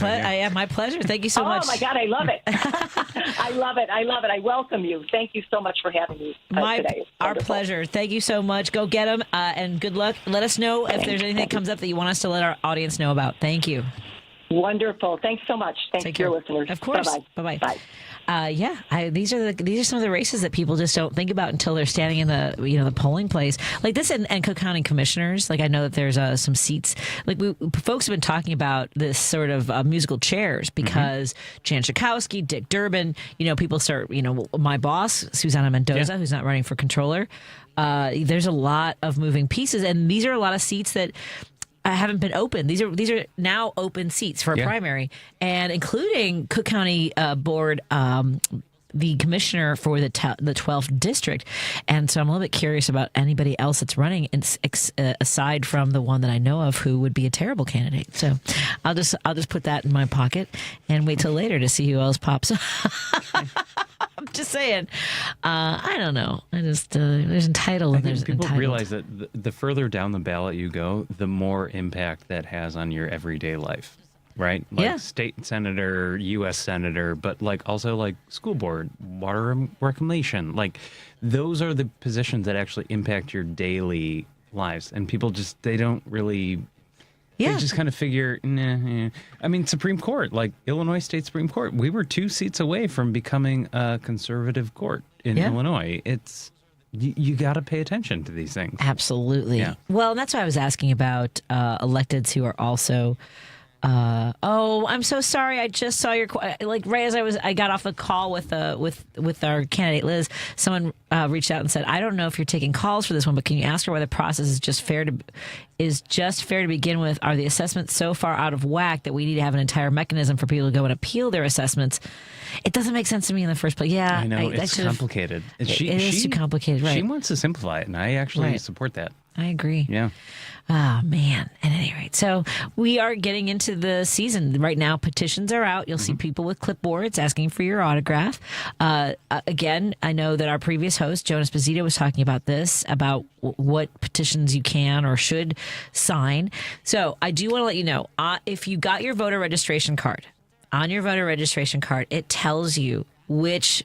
pleasure. Thank you so much. Oh, my God, I love it. I love it. I love it. I welcome you. Thank you so much for having me today. Our pleasure. Thank you so much. Go get them, and good luck. Let us know if there's anything that comes up that you want us to let our audience know about. Thank you. Wonderful. Thanks so much. Thanks to your listeners. Of course. Bye-bye. Bye. These are some of the races that people just don't think about until they're standing in the polling place like this. And Cook County commissioners, like I know that there's some seats. Like folks have been talking about this sort of musical chairs because Jan Schakowsky, Dick Durbin, people start. My boss Susana Mendoza, who's not running for controller. There's a lot of moving pieces, and these are a lot of seats that haven't been open. These are now open seats for a primary, and including Cook County Board, the commissioner for the 12th district. And so I'm a little bit curious about anybody else that's running, aside from the one that I know of who would be a terrible candidate. So I'll just put that in my pocket and wait till later to see who else pops up. I'm just saying. I don't know. There's entitled and there's people entitled. Realize that the further down the ballot you go, the more impact that has on your everyday life, right? Like state senator, U.S. senator, but also like school board, water reclamation. Like those are the positions that actually impact your daily lives, and people they don't really. They just kind of figure, nah. I mean, Supreme Court, like Illinois State Supreme Court, we were 2 seats away from becoming a conservative court in Illinois. It's you got to pay attention to these things. Absolutely. Yeah. Well, and that's why I was asking about electeds who are also. I'm so sorry. I just saw your right as I got off a call with our candidate Liz. Someone reached out and said, "I don't know if you're taking calls for this one, but can you ask her why the process is just fair to begin with? Are the assessments so far out of whack that we need to have an entire mechanism for people to go and appeal their assessments?" It doesn't make sense to me in the first place. Yeah, I know it's complicated. It is too complicated. Right? She wants to simplify it, and I actually support that. I agree. Yeah. Oh, man. At any rate, so we are getting into the season. Right now, petitions are out. You'll see people with clipboards asking for your autograph. Again, I know that our previous host, Jonas Bazito, was talking about this, about what petitions you can or should sign. So I do want to let you know, if you got your voter registration card, on your voter registration card, it tells you which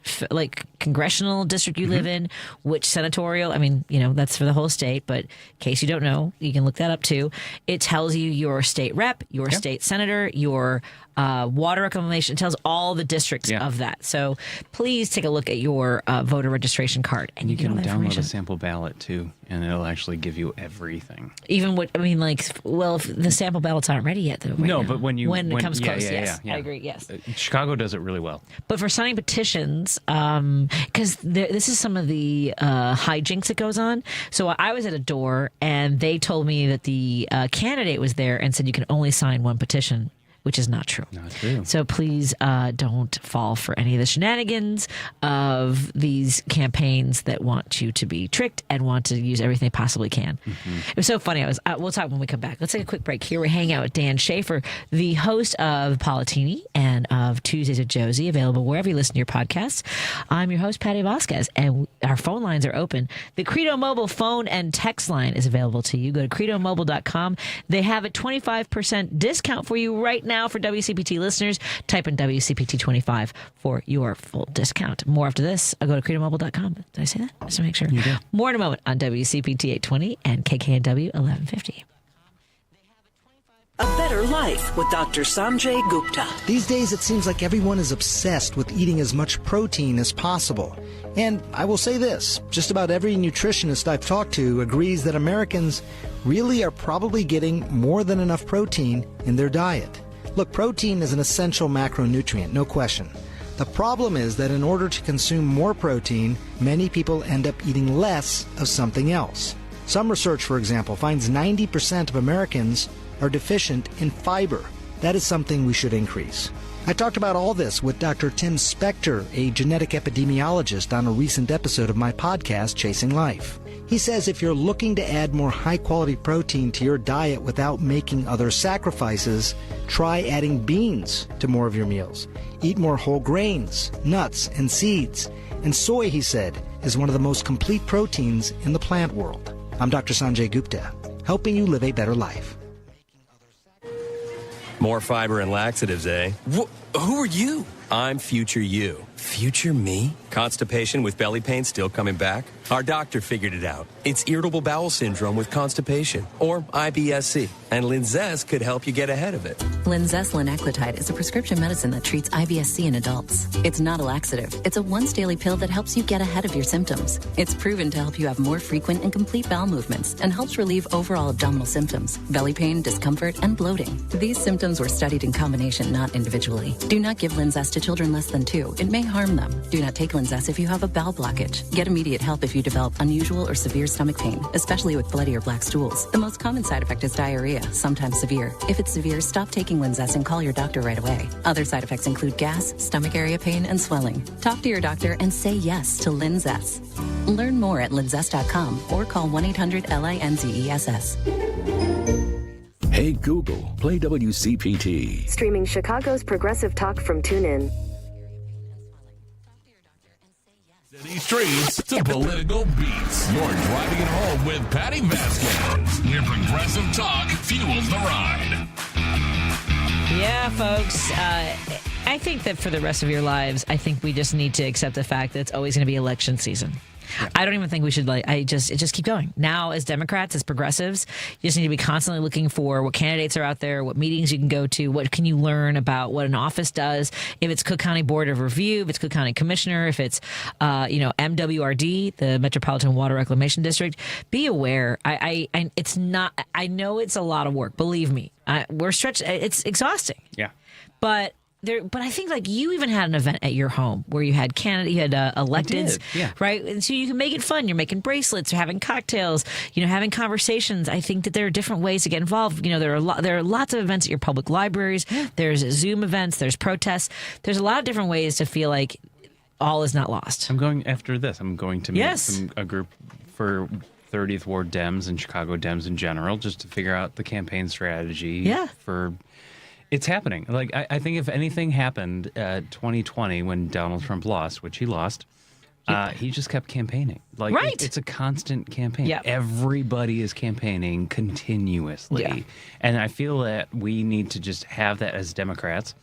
congressional district you live in, which senatorial. I mean, that's for the whole state, but in case you don't know, you can look that up too. It tells you your state rep, your state senator, your water reclamation. It tells all the districts of that. So please take a look at your voter registration card. And you can download a sample ballot too, and it'll actually give you everything. Even if the sample ballots aren't ready yet, though. But when it comes close, yes. I agree, yes. Chicago does it really well. But for signing petitions, because this is some of the hijinks that goes on. So I was at a door, and they told me that the candidate was there and said you can only sign one petition, which is not true. Not true. So please don't fall for any of the shenanigans of these campaigns that want you to be tricked and want to use everything they possibly can. It was so funny. We'll talk when we come back. Let's take a quick break. Here we hang out with Dan Schaefer, the host of Politini and of Tuesdays with Josie, available wherever you listen to your podcasts. I'm your host, Patti Vasquez, and our phone lines are open. The Credo Mobile phone and text line is available to you. Go to credomobile.com. They have a 25% discount for you right now for WCPT listeners. Type in WCPT25 for your full discount. More after this. I'll go to credomobile.com. Did I say that? Just to make sure. You did. More in a moment on WCPT 820 and KKNW 1150. A Better Life with Dr. Sanjay Gupta. These days, it seems like everyone is obsessed with eating as much protein as possible. And I will say this, just about every nutritionist I've talked to agrees that Americans really are probably getting more than enough protein in their diet. Look, protein is an essential macronutrient, no question. The problem is that in order to consume more protein, many people end up eating less of something else. Some research, for example, finds 90% of Americans are deficient in fiber. That is something we should increase. I talked about all this with Dr. Tim Spector, a genetic epidemiologist, on a recent episode of my podcast, Chasing Life. He says if you're looking to add more high-quality protein to your diet without making other sacrifices, try adding beans to more of your meals. Eat more whole grains, nuts, and seeds. And soy, he said, is one of the most complete proteins in the plant world. I'm Dr. Sanjay Gupta, helping you live a better life. More fiber and laxatives, eh? Who are you? I'm future you. Future me? Constipation with belly pain still coming back? Our doctor figured it out. It's irritable bowel syndrome with constipation, or IBS-C, and Linzess could help you get ahead of it. Linzess linaclotide is a prescription medicine that treats IBS-C in adults. It's not a laxative. It's a once-daily pill that helps you get ahead of your symptoms. It's proven to help you have more frequent and complete bowel movements and helps relieve overall abdominal symptoms, belly pain, discomfort, and bloating. These symptoms were studied in combination, not individually. Do not give Linzess to children less than 2. It may harm them. Do not take Linzess if you have a bowel blockage. Get immediate help if you develop unusual or severe stomach pain, especially with bloody or black stools. The most common side effect is diarrhea, sometimes severe. If it's severe, stop taking Linzess and call your doctor right away. Other side effects include gas, stomach area pain, and swelling. Talk to your doctor and say yes to Linzess. Learn more at linzess.com or call 1-800-LINZESS. Hey Google, play WCPT. Streaming Chicago's progressive talk from TuneIn. City streets to political beats. You're driving it home with Patti Vasquez, where progressive talk fuels the ride. Yeah, folks. I think that for the rest of your lives, I think we just need to accept the fact that it's always going to be election season. Yeah. I don't even think we should just keep going. Now, as Democrats, as progressives, you just need to be constantly looking for what candidates are out there, what meetings you can go to, what can you learn about what an office does. If it's Cook County Board of Review, if it's Cook County Commissioner, if it's MWRD, the Metropolitan Water Reclamation District, be aware. It's not. I know it's a lot of work. Believe me, we're stretched. It's exhausting. Yeah, but. But I think you even had an event at your home where you had electeds, right? And so you can make it fun. You're making bracelets, you're having cocktails, having conversations. I think that there are different ways to get involved. There are lots of events at your public libraries. There's Zoom events. There's protests. There's a lot of different ways to feel like all is not lost. I'm going to meet a group for 30th Ward Dems and Chicago Dems in general, just to figure out the campaign strategy for. It's happening. I think if anything happened 2020 when Donald Trump lost, which he lost, he just kept campaigning. Right. It's a constant campaign. Yep. Everybody is campaigning continuously. Yeah. And I feel that we need to just have that as Democrats.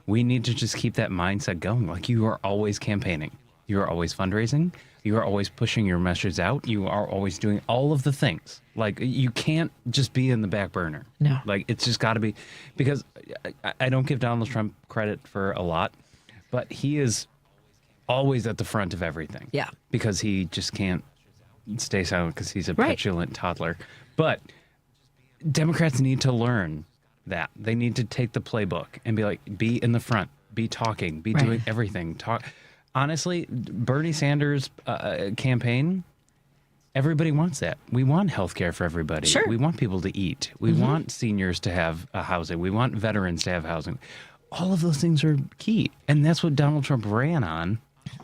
We need to just keep that mindset going. You are always campaigning. You are always fundraising. You are always pushing your message out. You are always doing all of the things. You can't just be in the back burner. No. It's just got to be, because I don't give Donald Trump credit for a lot, but he is always at the front of everything. Yeah. Because he just can't stay silent because he's a petulant toddler. But Democrats need to learn that. They need to take the playbook and be in the front, be talking, be doing everything. Honestly, Bernie Sanders' campaign, everybody wants that. We want health care for everybody. Sure. We want people to eat. We want seniors to have housing. We want veterans to have housing. All of those things are key. And that's what Donald Trump ran on.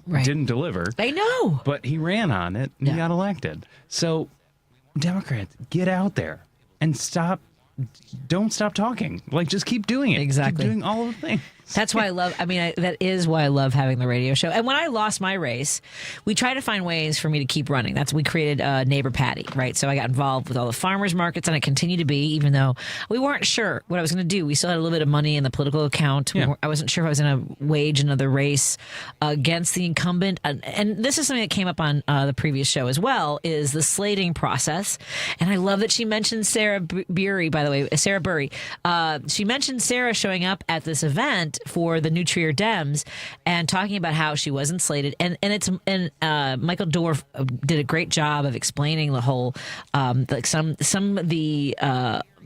Right. Didn't deliver. I know. But he ran on it and he got elected. So, Democrats, get out there and don't stop talking. Just keep doing it. Exactly. Keep doing all of the things. That's why that is why I love having the radio show. And when I lost my race, we tried to find ways for me to keep running. We created Neighbor Patty, right? So I got involved with all the farmers markets, and I continue to be, even though we weren't sure what I was going to do. We still had a little bit of money in the political account. Yeah. I wasn't sure if I was going to wage another race against the incumbent. And this is something that came up on the previous show as well, is the slating process. And I love that she mentioned Sarah Burry, by the way, Sarah Burry. She mentioned Sarah showing up at this event for the New Trier Dems and talking about how she wasn't slated. And Michael Dorff did a great job of explaining the whole, like some of the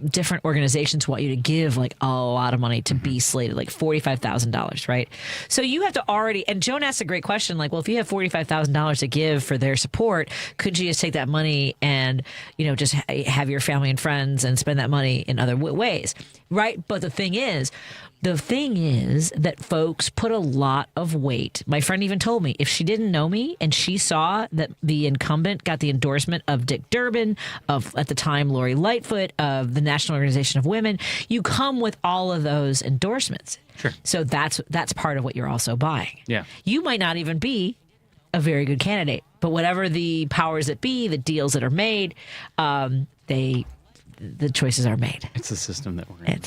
different organizations want you to give like a lot of money to be slated, like $45,000, right? So you have to already, and Joan asked a great question, like, well, if you have $45,000 to give for their support, could you just take that money and, just have your family and friends and spend that money in other ways, right? But the thing is that folks put a lot of weight. My friend even told me if she didn't know me and she saw that the incumbent got the endorsement of Dick Durbin, of at the time Lori Lightfoot, of the National Organization of Women, you come with all of those endorsements. Sure. So that's part of what you're also buying. Yeah. You might not even be a very good candidate, but whatever the powers that be, the deals that are made, the choices are made. It's a system that we're in. It's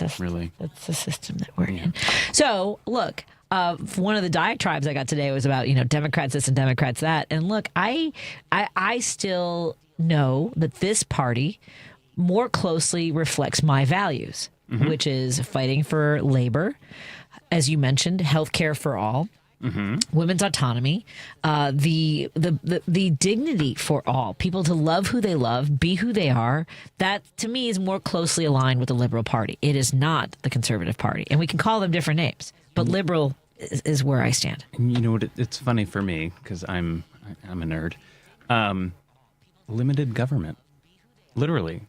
the system that we're in. So, look, one of the diatribes I got today was about, Democrats this and Democrats that. And look, I still know that this party more closely reflects my values, which is fighting for labor, as you mentioned, health care for all. Women's autonomy, the dignity for all, people to love who they love, be who they are. That to me is more closely aligned with the Liberal Party. It is not the Conservative Party, and we can call them different names, but liberal is where I stand. And you know what? It's funny for me because I'm a nerd. Limited government, literally.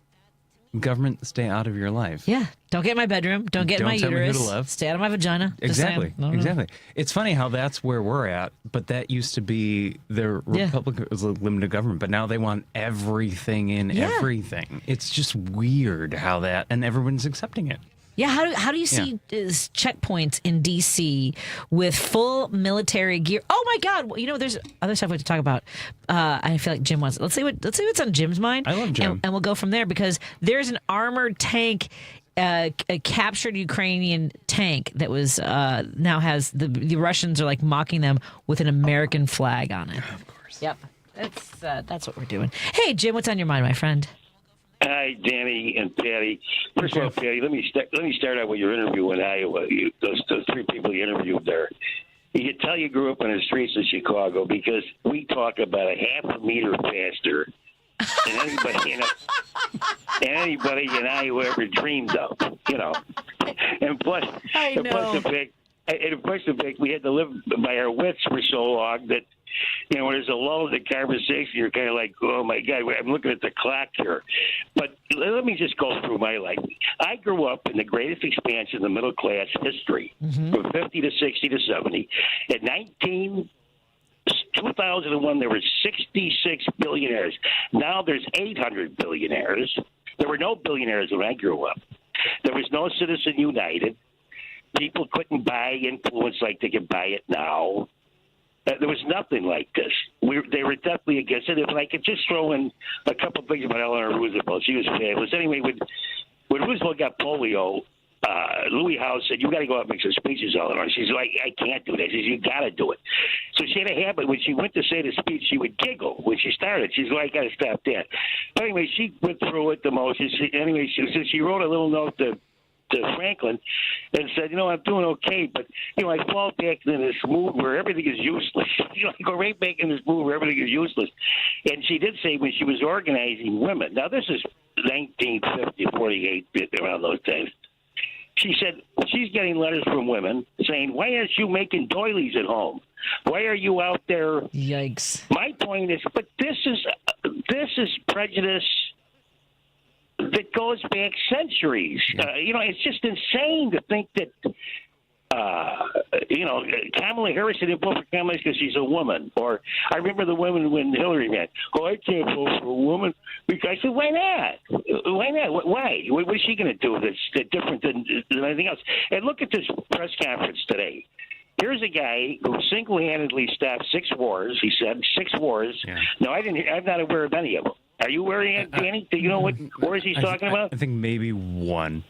Government, stay out of your life. Yeah. Don't get in my bedroom. Don't get in my uterus. Me who to love. Stay out of my vagina. Exactly. Exactly. It's funny how that's where we're at, but that used to be the Republican was a limited government, but now they want everything in everything. It's just weird how that, and everyone's accepting it. Yeah, how do you see checkpoints in D.C. with full military gear? Oh my God! There's other stuff we have to talk about. I feel like Jim wants. Let's see what's on Jim's mind. I love Jim, and we'll go from there because there's an armored tank, a captured Ukrainian tank that was now has the Russians are like mocking them with an American flag on it. Of course. Yep, that's what we're doing. Hey Jim, what's on your mind, my friend? Hi, Danny and Patty. First of all, Patty, let me start out with your interview in Iowa. Those three people you interviewed there. You can tell you grew up on the streets of Chicago because we talk about a half a meter faster than anybody in Iowa ever dreamed of. And plus the fact we had to live by our wits for so long that. When there's a lull in the conversation, you're kind of like, oh, my God, I'm looking at the clock here. But let me just go through my life. I grew up in the greatest expansion of the middle class history, from 50 to 60 to 70. In 2001, there were 66 billionaires. Now there's 800 billionaires. There were no billionaires when I grew up. There was no Citizen United. People couldn't buy influence like they can buy it now. There was nothing like this. They were definitely against it. If I could just throw in a couple of things about Eleanor Roosevelt, she was fabulous. Anyway, when Roosevelt got polio, Louis Howe said, "You got to go out and make some speeches, Eleanor." She's like, "I can't do that." She said, "You got to do it." So she had a habit. When she went to say the speech, she would giggle when she started. She's like, "I got to stop that." But anyway, she went through it the most. She wrote a little note to Franklin and said, I'm doing okay, but, I fall back into this mood where everything is useless. I go right back in this mood where everything is useless. And she did say when she was organizing women, now this is 1950, 48, around those days, she said she's getting letters from women saying, why aren't you making doilies at home? Why are you out there? Yikes. My point is, but this is prejudice that goes back centuries. It's just insane to think that, Kamala Harris didn't vote for Kamala because she's a woman. Or I remember the women when Hillary ran. Oh, I can't vote for a woman. Because I said, why not? Why not? Why? What is she going to do that's different than anything else? And look at this press conference today. Here's a guy who single-handedly stopped 6 wars. He said 6 wars. Yeah. No, I'm not aware of any of them. Are you aware of it, Danny? Do you know what wars he's talking about? I think maybe 1.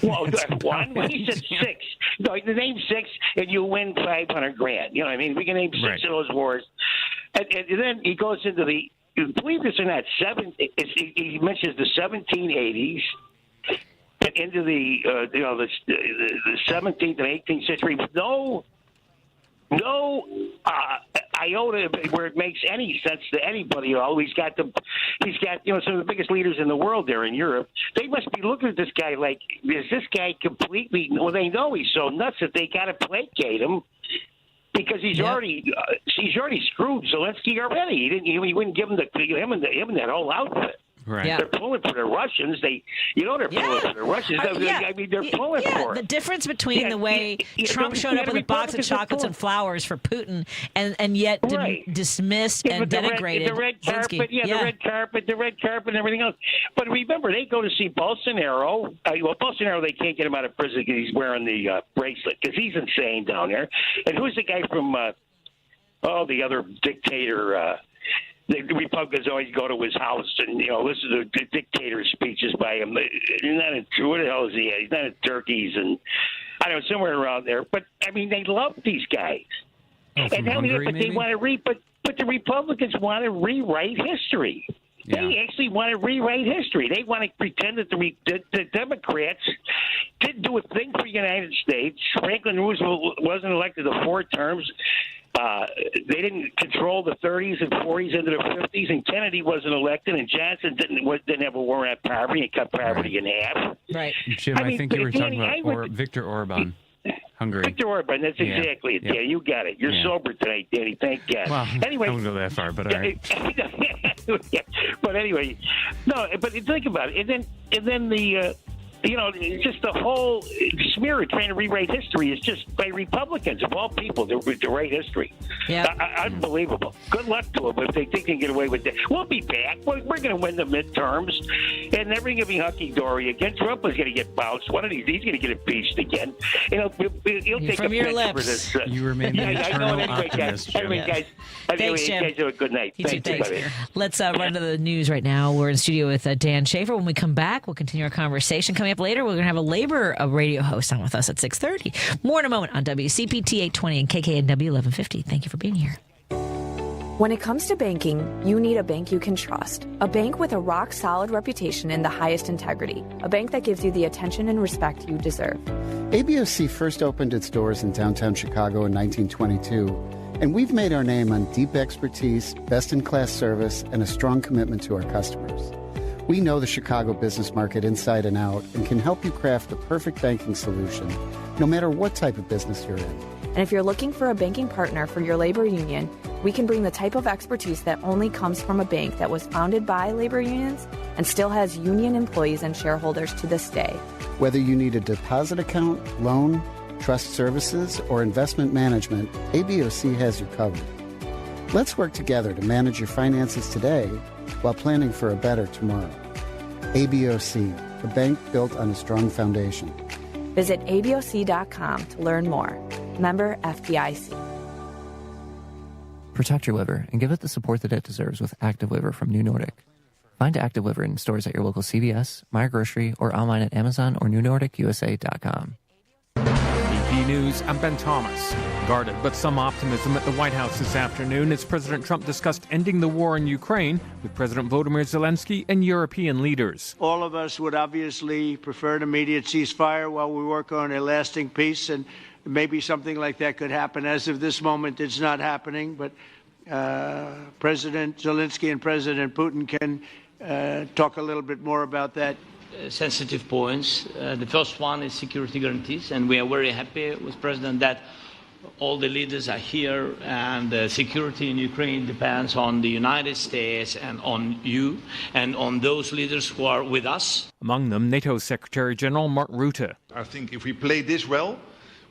Well, 1? Well, he said 6. No, the name 6, and you win $500,000. You know what I mean? We can name 6 of those wars. And then he goes into believe this or not, he mentions the 1780s. into the 17th and 18th century with no iota where it makes any sense to anybody. He's got some of the biggest leaders in the world there in Europe. They must be looking at this guy like, is this guy completely? Well, they know he's so nuts that they got to placate him because he's already screwed Zelensky already. He wouldn't give him that whole outfit. Right. Yeah. They're pulling for the Russians. They're pulling for the Russians. I mean, they're pulling for it. The difference between the way Trump showed up with a box of chocolates and flowers for Putin, and yet dismissed and denigrated the red carpet, Zelensky. the red carpet, and everything else. But remember, they go to see Bolsonaro. Bolsonaro, they can't get him out of prison because he's wearing the bracelet because he's insane down there. And who's the guy from? The other dictator. The Republicans always go to his house and listen to the dictator speeches by him. He's not what the hell is he? He's not in Turkey's and I don't know, somewhere around there. But I mean, they love these guys. But They want to but the Republicans want to rewrite history. Yeah. They actually want to rewrite history. They want to pretend that the Democrats didn't do a thing for the United States. Franklin Roosevelt wasn't elected to 4 terms. They didn't control the 30s and 40s into the 50s, and Kennedy wasn't elected, and Johnson didn't have a war on poverty and cut poverty in half. Right. Jim, I think you were talking about Viktor Orban, Hungary. Viktor Orban, that's exactly it. Yeah, you got it. You're sober tonight, Danny. Thank God. Well, anyway, I won't go that far, but all right. But anyway, no. But think about it, and then the. Just the whole smear of trying to rewrite history is just by Republicans, of all people, to write history. Yeah. Unbelievable. Good luck to them if they think they can get away with that. We'll be back. We're going to win the midterms, and everything will be hunky-dory again. Trump is going to get bounced. One of these, he's going to get impeached again. He'll take from a your picture lips. for this. You remain an eternal optimist, Jim. Guys, Thanks, Jim. You guys have a good night. You too, Thanks. thanks. Let's run to the news right now. We're in studio with Dan Schaefer. When we come back, we'll continue our conversation. Coming up later, we're going to have a labor radio host on with us at 6:30. More in a moment on WCPT 820 and KKNW 1150. Thank you for being here. When it comes to banking, you need a bank you can trust. A bank with a rock-solid reputation and the highest integrity. A bank that gives you the attention and respect you deserve. ABOC first opened its doors in downtown Chicago in 1922, and we've made our name on deep expertise, best-in-class service, and a strong commitment to our customers. We know the Chicago business market inside and out and can help you craft the perfect banking solution, no matter what type of business you're in. And if you're looking for a banking partner for your labor union, we can bring the type of expertise that only comes from a bank that was founded by labor unions and still has union employees and shareholders to this day. Whether you need a deposit account, loan, trust services, or investment management, ABOC has you covered. Let's work together to manage your finances today while planning for a better tomorrow. ABOC, a bank built on a strong foundation. Visit ABOC.com to learn more. Member FDIC. Protect your liver and give it the support that it deserves with Active Liver from New Nordic. Find Active Liver in stores at your local CVS, Meijer Grocery, or online at Amazon or NewNordicUSA.com. AP News, I'm Ben Thomas. Guarded, but some optimism at the White House this afternoon as President Trump discussed ending the war in Ukraine with President Volodymyr Zelensky and European leaders. All of us would obviously prefer an immediate ceasefire while we work on a lasting peace, and maybe something like that could happen. As of this moment, it's not happening, but President Zelensky and President Putin can talk a little bit more about that. Sensitive points. The first one is security guarantees, and we are very happy with President that all the leaders are here, and the security in Ukraine depends on the United States and on you and on those leaders who are with us. Among them, NATO Secretary General Mark Rutte. I think if we play this well,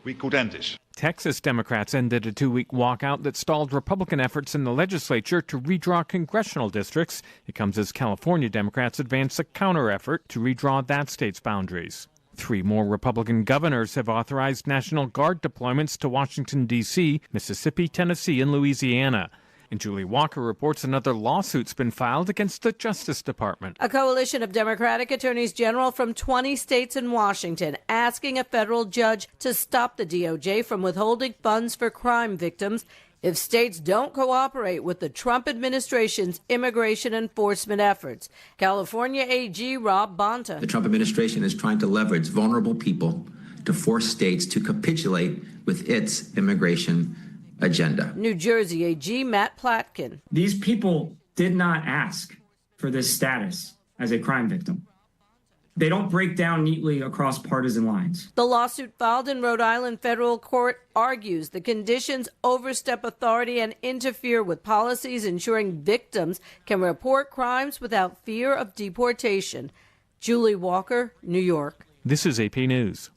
we could end this. Texas Democrats ended a 2-week walkout that stalled Republican efforts in the legislature to redraw congressional districts. It comes as California Democrats advance a counter-effort to redraw that state's boundaries. 3 more Republican governors have authorized National Guard deployments to Washington, D.C., Mississippi, Tennessee, and Louisiana. And Julie Walker reports another lawsuit's been filed against the Justice Department. A coalition of Democratic attorneys general from 20 states and Washington asking a federal judge to stop the DOJ from withholding funds for crime victims if states don't cooperate with the Trump administration's immigration enforcement efforts. California AG Rob Bonta. The Trump administration is trying to leverage vulnerable people to force states to capitulate with its immigration agenda. New Jersey AG Matt Platkin. These people did not ask for this status as a crime victim. They don't break down neatly across partisan lines. The lawsuit filed in Rhode Island federal court argues the conditions overstep authority and interfere with policies ensuring victims can report crimes without fear of deportation. Julie Walker, New York. This is AP News.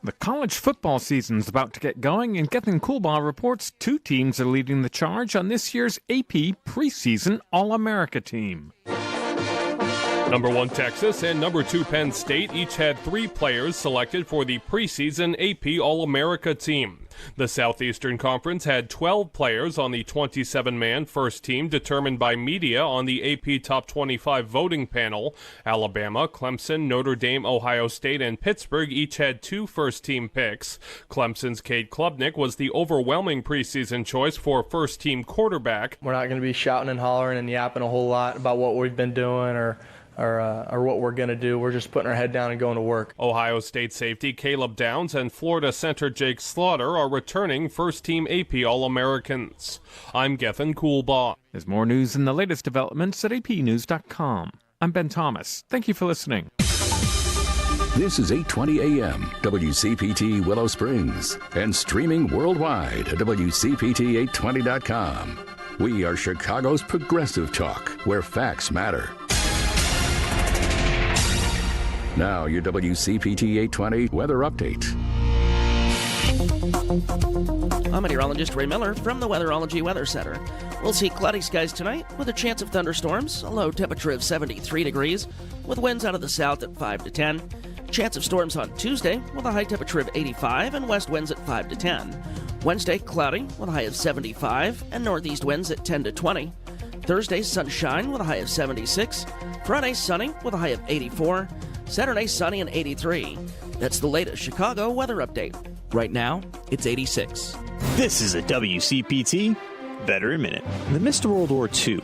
The college football season's about to get going, and Gethin Coolbaugh reports 2 teams are leading the charge on this year's AP preseason All-America team. Number 1 Texas and number 2 Penn State each had 3 players selected for the preseason AP All-America team. The Southeastern Conference had 12 players on the 27-man first team determined by media on the AP Top 25 voting panel. Alabama, Clemson, Notre Dame, Ohio State, and Pittsburgh each had 2 first-team picks. Clemson's Cade Klubnik was the overwhelming preseason choice for first-team quarterback. We're not going to be shouting and hollering and yapping a whole lot about what we've been doing or what we're going to do. We're just putting our head down and going to work. Ohio State safety Caleb Downs and Florida center Jake Slaughter are returning first-team AP All-Americans. I'm Gethin Coolbaugh. There's more news and the latest developments at apnews.com. I'm Ben Thomas. Thank you for listening. This is 8:20 a.m. WCPT Willow Springs and streaming worldwide at WCPT820.com. We are Chicago's progressive talk, where facts matter. Now, your WCPT 820 weather update. I'm meteorologist Ray Miller from the Weatherology Weather Center. We'll see cloudy skies tonight with a chance of thunderstorms, a low temperature of 73 degrees, with winds out of the south at 5 to 10. Chance of storms on Tuesday with a high temperature of 85 and west winds at 5 to 10. Wednesday, cloudy with a high of 75 and northeast winds at 10 to 20. Thursday, sunshine with a high of 76. Friday, sunny with a high of 84. Saturday, sunny and 83. That's the latest Chicago weather update. Right now, it's 86. This is a WCPT Veteran Minute. In the midst of World War II,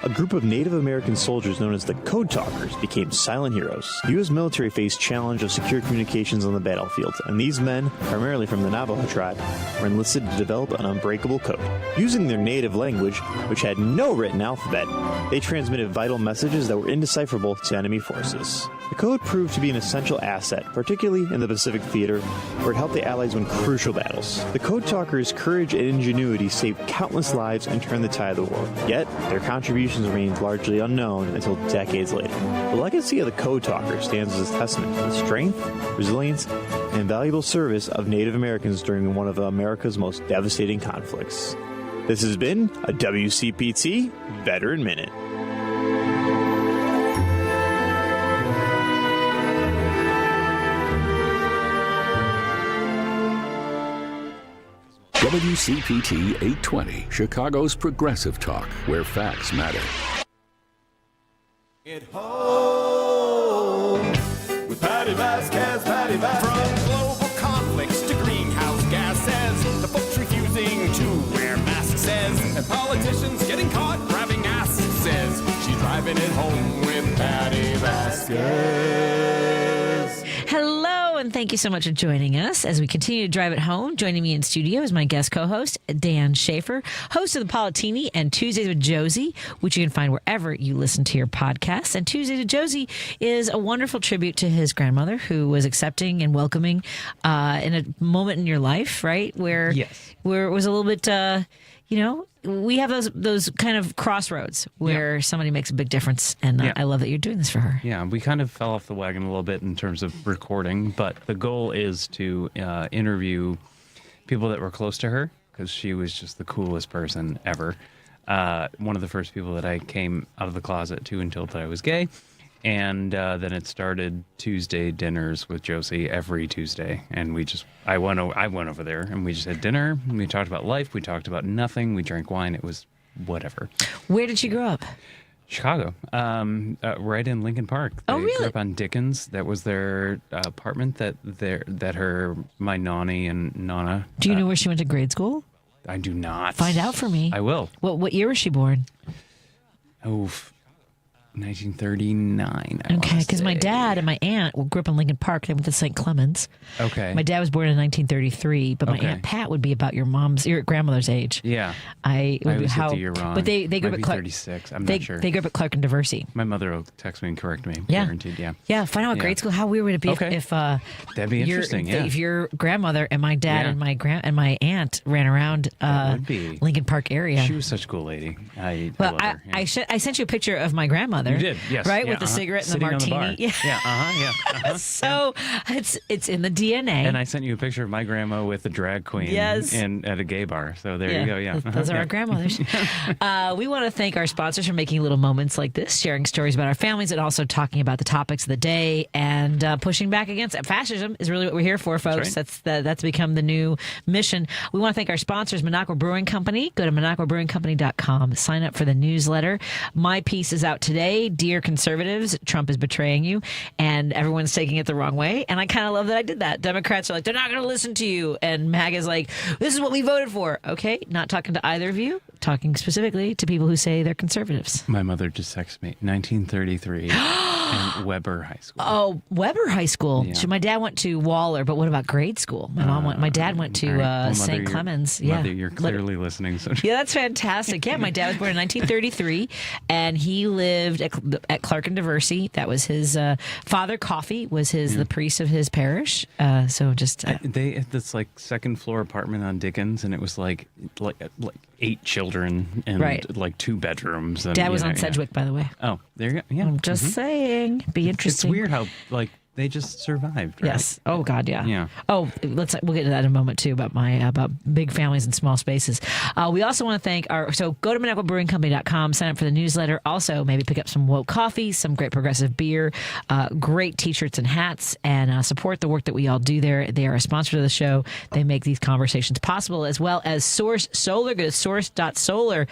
a group of Native American soldiers known as the Code Talkers became silent heroes. The U.S. military faced challenge of secure communications on the battlefield, and these men, primarily from the Navajo tribe, were enlisted to develop an unbreakable code. Using their native language, which had no written alphabet, they transmitted vital messages that were indecipherable to enemy forces. The code proved to be an essential asset, particularly in the Pacific Theater, where it helped the Allies win crucial battles. The Code Talkers' courage and ingenuity saved countless lives and turned the tide of the war. Yet, their contributions remained largely unknown until decades later. The legacy of the Code Talkers stands as a testament to the strength, resilience, and invaluable service of Native Americans during one of America's most devastating conflicts. This has been a WCPT Veteran Minute. WCPT 820, Chicago's progressive talk, where facts matter. At home with Patti Vasquez, Patti Vasquez. From global conflicts to greenhouse gases, the folks refusing to wear masks says, and politicians getting caught grabbing asses says, she's driving it home with Patti Vasquez. Hello, and thank you so much for joining us as we continue to drive it home. Joining me in studio is my guest co-host, Dan Schaefer, host of the Politini and Tuesdays with Josie, which you can find wherever you listen to your podcasts. And Tuesdays with Josie is a wonderful tribute to his grandmother, who was accepting and welcoming in a moment in your life, right? Where it was a little bit, we have those kind of crossroads where somebody makes a big difference, and I love that you're doing this for her. Yeah, we kind of fell off the wagon a little bit in terms of recording, but the goal is to interview people that were close to her, because she was just the coolest person ever. One of the first people that I came out of the closet to and told that I was gay. And then it started Tuesday dinners with Josie every Tuesday. And I went over there and we just had dinner. And we talked about life. We talked about nothing. We drank wine. It was whatever. Where did she grow up? Chicago, right in Lincoln Park. They grew up on Dickens. That was their apartment my nanny and nana. Do you know where she went to grade school? I do not. Find out for me. I will. What year was she born? 1939. Okay, because my dad and my aunt grew up in Lincoln Park. They went to St. Clements. Okay. My dad was born in 1933, but my Aunt Pat would be about your grandmother's age. Yeah. I always get the year wrong. But they grew up at Clark. 36. I'm not sure. They grew up at Clark and Diversey. My mother will text me and correct me. Yeah. Guaranteed. Yeah. Yeah. Find out what grade school. How weird would it be if that'd be interesting. If your grandmother and my dad and my aunt ran around Lincoln Park area. She was such a cool lady. I love her. Yeah. I sent you a picture of my grandmother. You did. Yes. Right. With the cigarette and Sitting the martini. So it's in the DNA. And I sent you a picture of my grandma with the drag queen at a gay bar. So there you go. Yeah. Those are our grandmothers. We want to thank our sponsors for making little moments like this, sharing stories about our families and also talking about the topics of the day and pushing back against it. Fascism is really what we're here for, folks. That's become the new mission. We want to thank our sponsors, Minocqua Brewing Company. Go to MinocquaBrewingCompany.com. Sign up for the newsletter. My piece is out today. Dear Conservatives, Trump is betraying you, and everyone's taking it the wrong way. And I kind of love that I did that. Democrats are like, they're not going to listen to you. And MAGA's like, this is what we voted for. Okay, not talking to either of you, talking specifically to people who say they're conservatives. My mother just texted me, 1933, and Weber High School. Oh, Weber High School. Yeah. So my dad went to Waller, but what about grade school? My dad went to St. Clemens. Mother, you're clearly listening. So. Yeah, that's fantastic. Yeah, my dad was born in 1933, and he lived at Clark and Diversey. That was his father. Coffee was the priest of his parish. So just they had this like second floor apartment on Dickens, and it was like 8 children and like 2 bedrooms. And, Dad was on Sedgwick, by the way. Oh, there you go. Yeah, I'm just saying. Be interesting. It's weird how they just survived. Right? Yes. Oh God. Yeah. Yeah. Oh, we'll get to that in a moment too about about big families and small spaces. We also want to thank so go to MinocquaBrewingCompany.com, sign up for the newsletter. Also, maybe pick up some woke coffee, some great progressive beer, great T-shirts and hats, and support the work that we all do there. They are a sponsor of the show. They make these conversations possible, as well as Source Solar. Go to source.solar.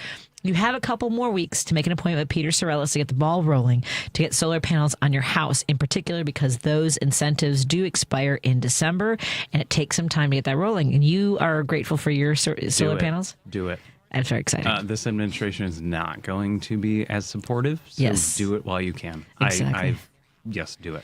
You have a couple more weeks to make an appointment with Peter Sorellis to get the ball rolling to get solar panels on your house, in particular because those incentives do expire in December, and it takes some time to get that rolling. And you are grateful for your solar panels? Do it. I'm very excited. This administration is not going to be as supportive, so do it while you can. Exactly. Yes, do it.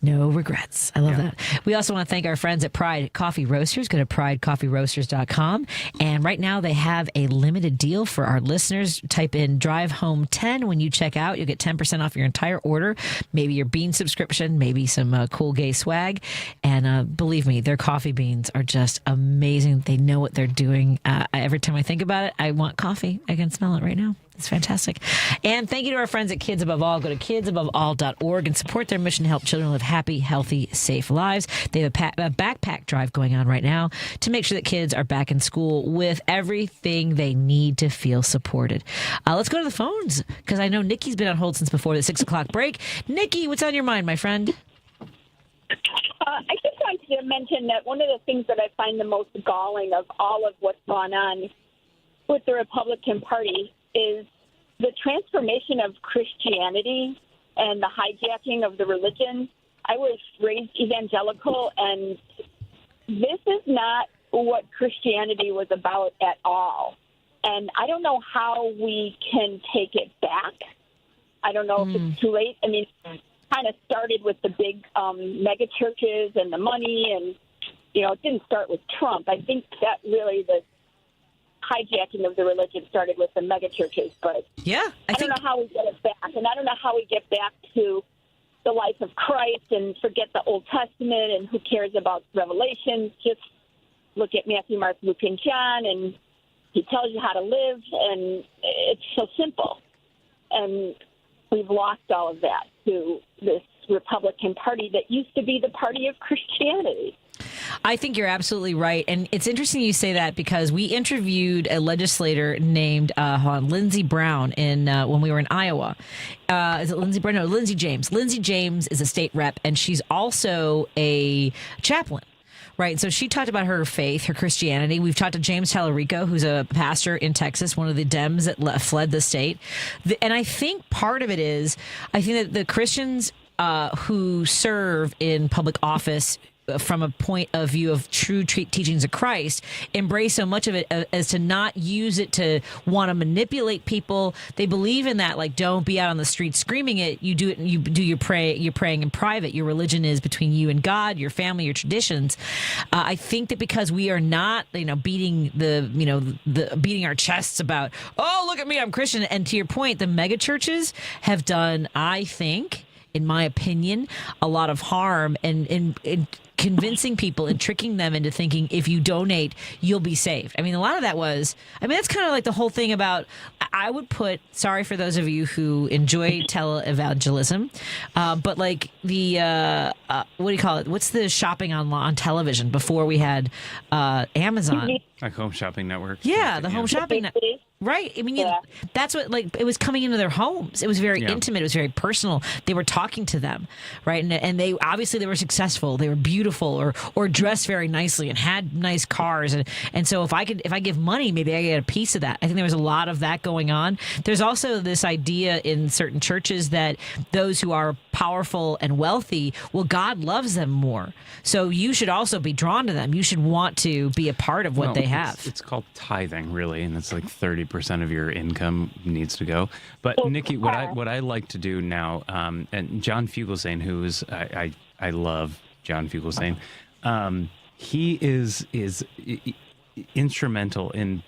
No regrets. I love that. We also want to thank our friends at Pride Coffee Roasters. Go to pridecoffeeroasters.com. And right now they have a limited deal for our listeners. Type in Drive Home 10 when you check out. You'll get 10% off your entire order. Maybe your bean subscription, maybe some cool gay swag. And believe me, their coffee beans are just amazing. They know what they're doing. Every time I think about it, I want coffee. I can smell it right now. It's fantastic. And thank you to our friends at Kids Above All. Go to kidsaboveall.org and support their mission to help children live happy, healthy, safe lives. They have a backpack drive going on right now to make sure that kids are back in school with everything they need to feel supported. Let's go to the phones because I know Nikki's been on hold since before the 6 o'clock break. Nikki, what's on your mind, my friend? I just wanted to mention that one of the things that I find the most galling of all of what's gone on with the Republican Party is the transformation of Christianity and the hijacking of the religion. I was raised evangelical, and this is not what Christianity was about at all. And I don't know how we can take it back. I don't know if it's too late. I mean, it kind of started with the big mega churches and the money, and, it didn't start with Trump. I think that really the hijacking of the religion started with the mega churches, but I don't know how we get it back, and I don't know how we get back to the life of Christ and forget the Old Testament and who cares about Revelation. Just look at Matthew, Mark, Luke, and John, and he tells you how to live, and it's so simple. And we've lost all of that to this Republican Party that used to be the party of Christianity. I think you're absolutely right. And it's interesting you say that because we interviewed a legislator named Lindsey Brown when we were in Iowa. Is it Lindsey Brown? No, Lindsey James. Lindsey James is a state rep, and she's also a chaplain Right. So she talked about her faith, her Christianity. We've talked to James Tallarico, who's a pastor in Texas, one of the Dems that fled the state. And I think part of it is, I think that the Christians who serve in public office from a point of view of true teachings of Christ, embrace so much of it as to not use it to want to manipulate people. They believe in that, like, don't be out on the street screaming it. You do it. You do your you're praying in private. Your religion is between you and God, your family, your traditions. I think that because we are not, beating beating our chests about, oh, look at me, I'm Christian. And to your point, the mega churches have done, I think, in my opinion, a lot of harm in convincing people and tricking them into thinking if you donate, you'll be saved. I mean, a lot of that that's kind of like the whole thing about, I would put, sorry for those of you who enjoy televangelism, but like the, what do you call it? What's the shopping on television before we had Amazon? Like Home Shopping Network. Yeah, the Home Shopping Network. Right. I mean, that's what, it was coming into their homes. It was very intimate. It was very personal. They were talking to them, right? And they obviously they were successful. They were beautiful or dressed very nicely and had nice cars. And so if I give money, maybe I get a piece of that. I think there was a lot of that going on. There's also this idea in certain churches that those who are powerful and wealthy, well, God loves them more. So you should also be drawn to them. You should want to be a part of what they have. It's called tithing, really, and it's like 30% of your income needs to go. But Nikki, what I like to do now, and John Fugelsang, who is I love John Fugelsang, he is instrumental in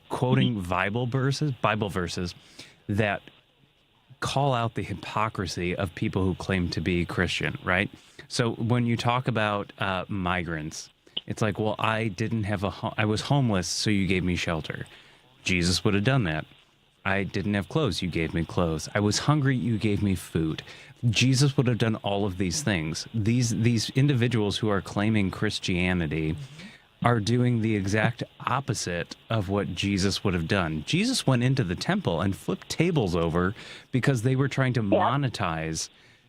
quoting Bible verses that call out the hypocrisy of people who claim to be Christian, right? So when you talk about migrants, it's like, well, I didn't have I was homeless, so you gave me shelter. Jesus would have done that. I didn't have clothes, you gave me clothes. I was hungry, you gave me food. Jesus would have done all of these things. These individuals who are claiming Christianity are doing the exact opposite of what Jesus would have done. Jesus went into the temple and flipped tables over because they were trying to monetize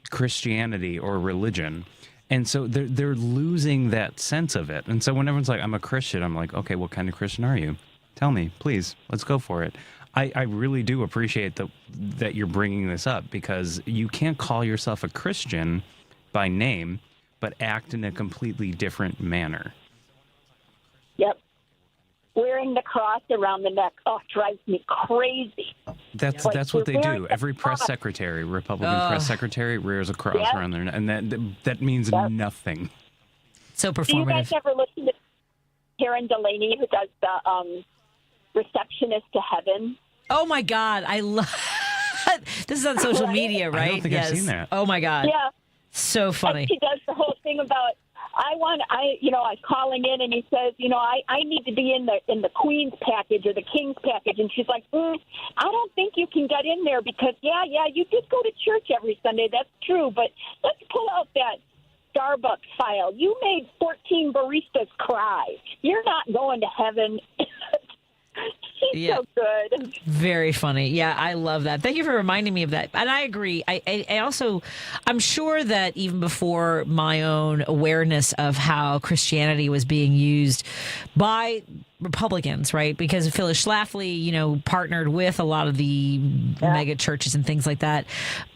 Christianity or religion. And so they're losing that sense of it. And so when everyone's like, I'm a Christian, I'm like, okay, what kind of Christian are you? Tell me, please. Let's go for it. I really do appreciate that you're bringing this up, because you can't call yourself a Christian by name, but act in a completely different manner. Yep. Wearing the cross around the neck, drives me crazy. That's what they do. Every press secretary, Republican press secretary, wears a cross around their neck, and that means nothing. So performative. Do you guys ever listen to Karen Delaney, who does the Receptionist to Heaven? Oh my God, I love. This is on social media, right? I don't think I've seen that. Oh my God. Yeah. So funny. And she does the whole thing about I'm calling in, and he says, I need to be in the Queen's package or the King's package, and she's like, I don't think you can get in there because you did go to church every Sunday. That's true, but let's pull out that Starbucks file. You made 14 baristas cry. You're not going to heaven. She's so good. Very funny. Yeah, I love that. Thank you for reminding me of that. And I agree. I also, I'm sure that even before my own awareness of how Christianity was being used by Republicans, right? Because Phyllis Schlafly, partnered with a lot of the mega churches and things like that.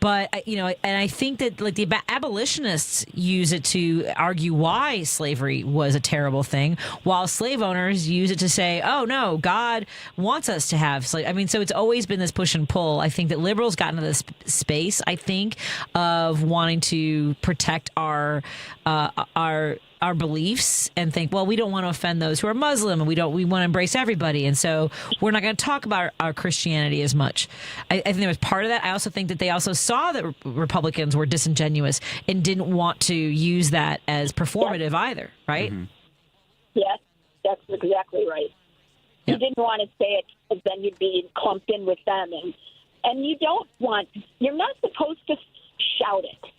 But, and I think that like the abolitionists use it to argue why slavery was a terrible thing, while slave owners use it to say, oh no, God wants us to have slaves. I mean, so it's always been this push and pull. I think that liberals got into this space, I think, of wanting to protect our beliefs and think, well, we don't want to offend those who are Muslim, and we want to embrace everybody, and so we're not going to talk about our Christianity as much. I think there was part of that. I also think that they also saw that Republicans were disingenuous and didn't want to use that as performative either, right? Mm-hmm. Yes, that's exactly right. You didn't want to say it because then you'd be clumped in with them, and you're not supposed to shout it.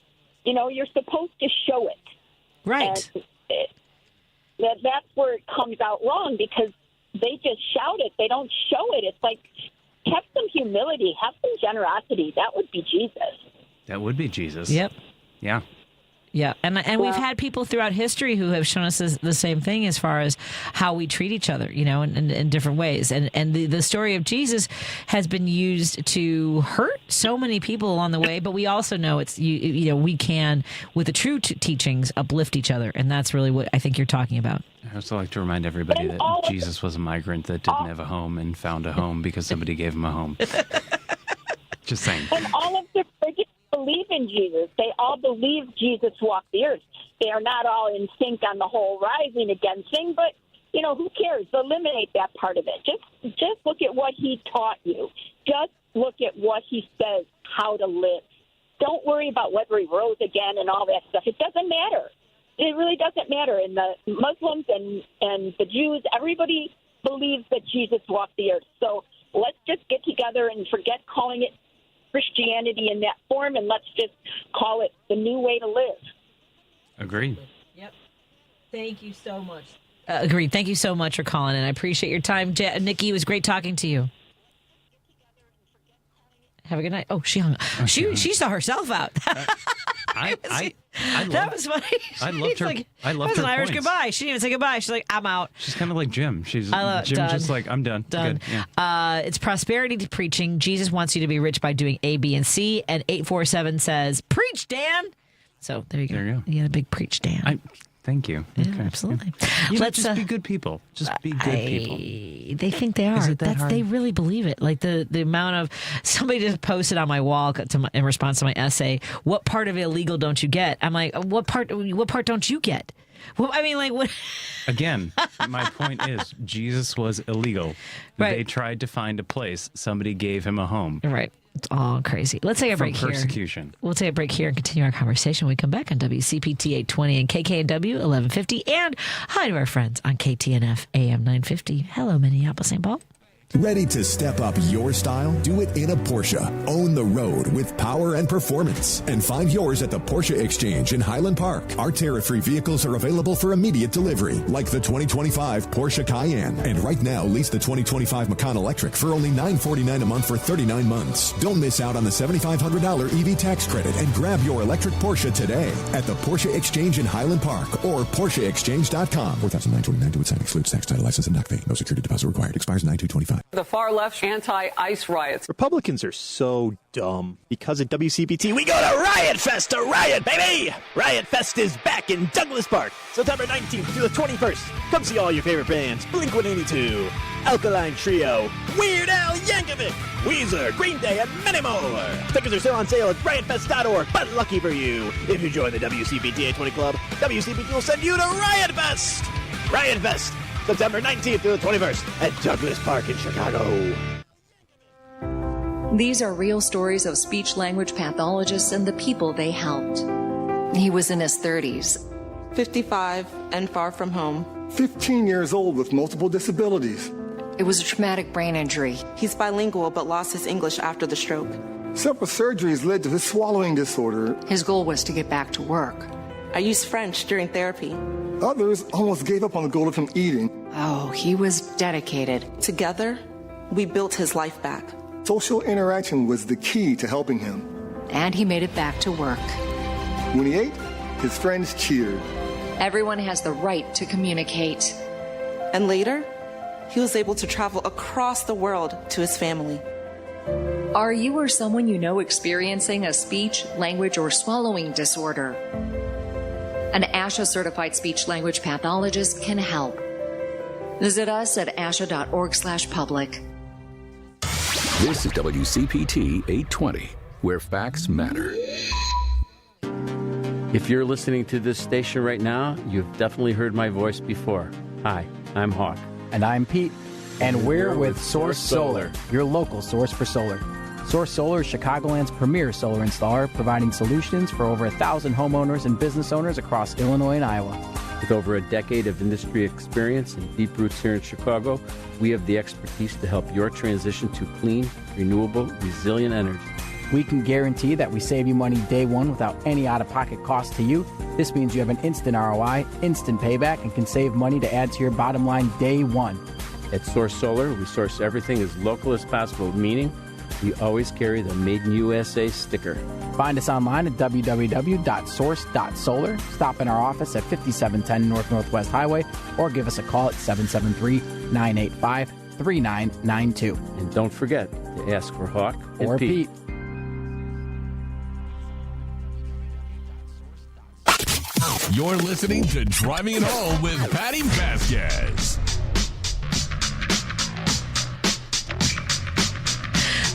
You're supposed to show it. Right. And that's where it comes out wrong, because they just shout it. They don't show it. It's like, have some humility, have some generosity. That would be Jesus. That would be Jesus. Yep. Yeah. Yeah, and we've had people throughout history who have shown us the same thing as far as how we treat each other, in different ways. And the story of Jesus has been used to hurt so many people along the way, but we also know we can, with the true teachings, uplift each other, and that's really what I think you're talking about. I also like to remind everybody that Jesus was a migrant that didn't have a home and found a home because somebody gave him a home. Just saying. And all of the religions believe in Jesus. They all believe Jesus walked the earth. They are not all in sync on the whole rising again thing, but, who cares? Eliminate that part of it. Just look at what he taught you. Just look at what he says, how to live. Don't worry about whether he rose again and all that stuff. It doesn't matter. It really doesn't matter. And the Muslims and the Jews, everybody believes that Jesus walked the earth. So let's just get together and forget calling it Christianity in that form, and let's just call it the new way to live. Agreed. Yep. Thank you so much. Agreed. Thank you so much for calling, and I appreciate your time. Nikki, it was great talking to you. Have a good night. Oh, she hung up. She saw herself out. That was funny. I loved her. I loved her. It was an Irish points. goodbye. She didn't even say goodbye. She's like, I'm out. She's kind of like Jim. Jim's just like, I'm done. Done. Good. Yeah. It's prosperity preaching. Jesus wants you to be rich by doing A, B, and C. And 847 says, preach, Dan. So there you go. You got a big preach, Dan. Thank you. Yeah, Okay. absolutely. Yeah. Let's just be good people. Just be good people. They think they are. Is it that hard? They really believe it. Like the amount of somebody just posted on my wall in response to my essay. What part of illegal don't you get? I'm like, what part don't you get? Well, I mean, like what? Again, my point is Jesus was illegal. Right. They tried to find a place. Somebody gave him a home. Right. It's all crazy. Let's take a break here. Persecution. We'll take a break here and continue our conversation when we come back on WCPT 820 and KKNW 1150. And hi to our friends on KTNF AM 950. Hello, Minneapolis, St. Paul. Ready to step up your style? Do it in a Porsche. Own the road with power and performance. And find yours at the Porsche Exchange in Highland Park. Our tariff-free vehicles are available for immediate delivery, like the 2025 Porsche Cayenne. And right now, lease the 2025 Macan Electric for only $949 a month for 39 months. Don't miss out on the $7,500 EV tax credit and grab your electric Porsche today at the Porsche Exchange in Highland Park or PorscheExchange.com. $4,929 to sign excludes tax, title, license, and NAC fee. No security deposit required. Expires 9/2/25. The far left's anti-ICE riots. Republicans are so dumb. Because at WCPT, we go to Riot Fest to riot, baby! Riot Fest is back in Douglas Park, September 19th through the 21st. Come see all your favorite bands, Blink-182, Alkaline Trio, Weird Al Yankovic, Weezer, Green Day, and many more. Tickets are still on sale at riotfest.org, but lucky for you, if you join the WCPT 820 Club, WCPT will send you to Riot Fest! Riot Fest! September 19th through the 21st at Douglas Park in Chicago. These are real stories of speech-language pathologists and the people they helped. He was in his 30s. 55 and far from home. 15 years old with multiple disabilities. It was a traumatic brain injury. He's bilingual but lost his English after the stroke. Several surgeries led to his swallowing disorder. His goal was to get back to work. I used French during therapy. Others almost gave up on the goal of him eating. Oh, he was dedicated. Together, we built his life back. Social interaction was the key to helping him. And he made it back to work. When he ate, his friends cheered. Everyone has the right to communicate. And later, he was able to travel across the world to his family. Are you or someone you know experiencing a speech, language, or swallowing disorder? An ASHA-certified speech-language pathologist can help. Visit us at asha.org/public. This is WCPT 820, where facts matter. If you're listening to this station right now, you've definitely heard my voice before. Hi, I'm Hawk. And I'm Pete. And we're with Source Solar, your local source for solar. Source Solar is Chicagoland's premier solar installer, providing solutions for over 1,000 homeowners and business owners across Illinois and Iowa. With over a decade of industry experience and deep roots here in Chicago, we have the expertise to help your transition to clean, renewable, resilient energy. We can guarantee that we save you money day one without any out-of-pocket cost to you. This means you have an instant ROI, instant payback, and can save money to add to your bottom line day one. At Source Solar, we source everything as local as possible, meaning We always carry the Made in USA sticker. Find us online at www.source.solar. Stop in our office at 5710 North Northwest Highway or give us a call at 773-985-3992. And don't forget to ask for Hawk or and Pete. You're listening to Driving It Home with Patti Vasquez.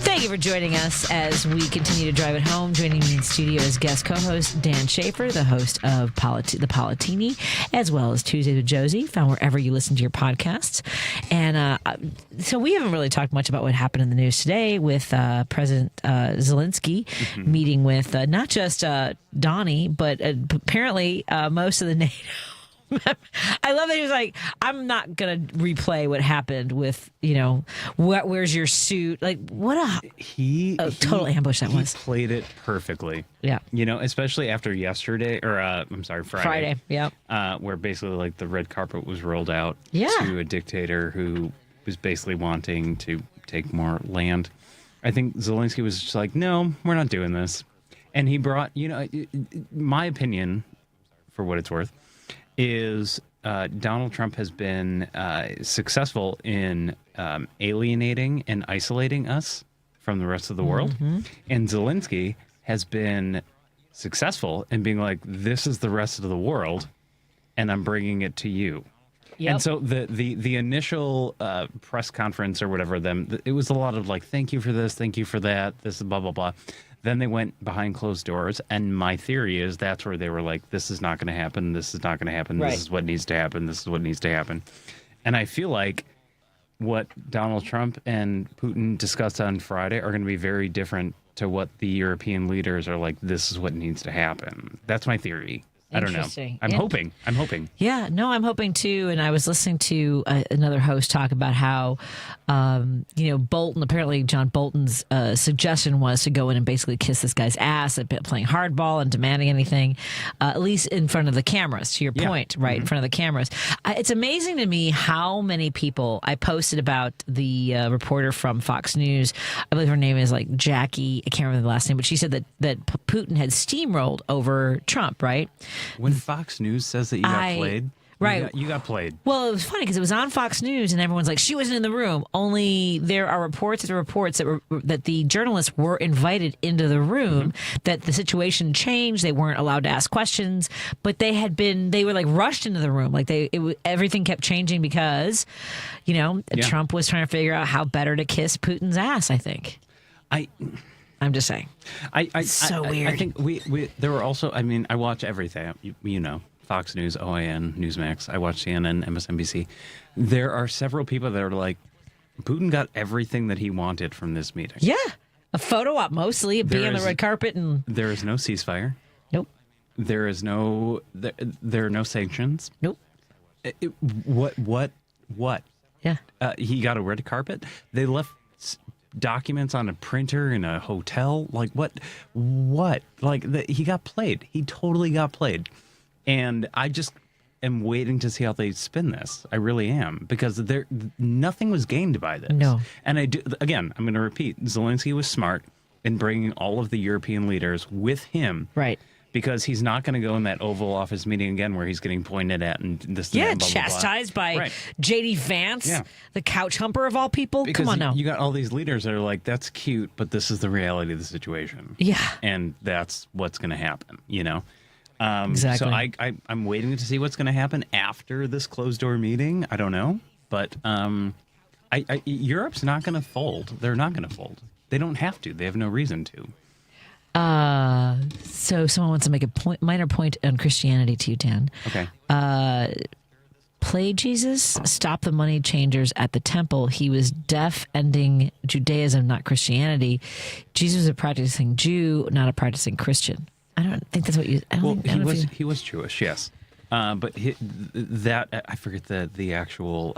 Thank you for joining us as we continue to drive it home. Joining me in studio is guest co-host Dan Schaefer, the host of The Politini, as well as Tuesday with Josie, found wherever you listen to your podcasts. And so we haven't really talked much about what happened in the news today with President Zelensky meeting with not just Donnie, but apparently most of the NATO. I love that he was like, I'm not going to replay what happened with, where's your suit? Like, what a total ambush that was. He played it perfectly. Yeah. Especially after yesterday, or Friday. Yeah. Where basically like the red carpet was rolled out to a dictator who was basically wanting to take more land. I think Zelensky was just like, no, we're not doing this. And he brought, my opinion, for what it's worth, is Donald Trump has been successful in alienating and isolating us from the rest of the world. And Zelensky has been successful in being like, this is the rest of the world, and I'm bringing it to you. Yep. And so the initial press conference or whatever, it was a lot of like, thank you for this, thank you for that, this is blah, blah, blah. Then they went behind closed doors, and my theory is that's where they were like, this is not going to happen, this is not going to happen, This is what needs to happen, this is what needs to happen. And I feel like what Donald Trump and Putin discussed on Friday are going to be very different to what the European leaders are like, this is what needs to happen. That's my theory. I don't know. I'm hoping. Yeah, no, I'm hoping too. And I was listening to another host talk about how, Bolton, apparently John Bolton's suggestion was to go in and basically kiss this guy's ass at playing hardball and demanding anything, at least in front of the cameras, to your point, right? In front of the cameras. It's amazing to me how many people I posted about the reporter from Fox News. I believe her name is like Jackie. I can't remember the last name, but she said that Putin had steamrolled over Trump, right? When Fox News says that you got played, right? You got played. Well, it was funny because it was on Fox News, and everyone's like, "She wasn't in the room." Only there are reports that the journalists were invited into the room. That the situation changed. They weren't allowed to ask questions, but they were like rushed into the room. Like everything kept changing because, Trump was trying to figure out how better to kiss Putin's ass. I think. I'm just saying. So weird. I think there were also, I watch everything, Fox News, OAN, Newsmax. I watch CNN, MSNBC. There are several people that are like, Putin got everything that he wanted from this meeting. Yeah. A photo op mostly, being on the red carpet. And there is no ceasefire. Nope. There is no, there are no sanctions. Nope. What? Yeah. He got a red carpet. They left documents on a printer in a hotel. Like what he got played. He totally got played. And I just am waiting to see how they spin this. I really am, because nothing was gained by this. No. And I'm going to repeat, Zelensky was smart in bringing all of the European leaders with him. Right. Because he's not going to go in that Oval Office meeting again where he's getting pointed at and this. Yeah, blah, chastised blah, blah. by J.D. Vance, the couch humper of all people. Because come on now. You got all these leaders that are like, that's cute, but this is the reality of the situation. Yeah. And that's what's going to happen, Exactly. So I'm waiting to see what's going to happen after this closed-door meeting. I don't know. But Europe's not going to fold. They're not going to fold. They don't have to. They have no reason to. So someone wants to make a minor point on Christianity to you, Dan. Okay. Play Jesus, stop the money changers at the temple. He was deaf, ending Judaism, not Christianity. Jesus was a practicing Jew, not a practicing Christian. I don't think that's what you. He was Jewish, yes. But I forget the actual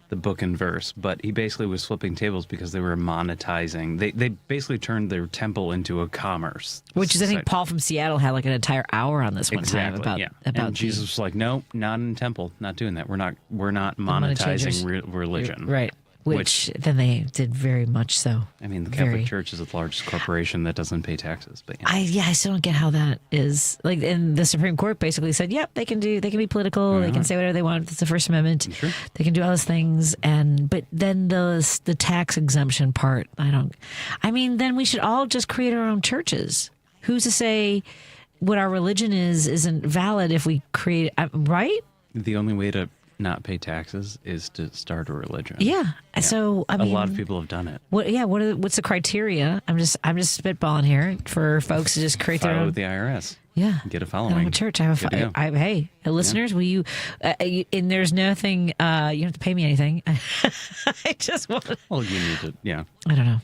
the book and verse, but he basically was flipping tables because they were monetizing. They basically turned their temple into a commerce. Which is, I think, Paul from Seattle had like an entire hour on this one time about and Jesus was like, no, not in temple, not doing that. We're not monetizing religion. Right. which then they did very much so. I mean, the Catholic Church is the largest corporation that doesn't pay taxes. But I still don't get how that is. Like, and the Supreme Court basically said, yep, they can be political, they can say whatever they want. It's the First Amendment. Sure. They can do all those things, but then the tax exemption part, then we should all just create our own churches. Who's to say what our religion isn't valid if we create, right? The only way to not pay taxes is to start a religion. Yeah. So a lot of people have done it. What's the criteria? I'm just spitballing here for folks to just create their own. With the IRS. Yeah. Get a following. I'm a church. Hey, listeners, will you? And there's nothing. You don't have to pay me anything. I just want. Well, you need to. Yeah. I don't know.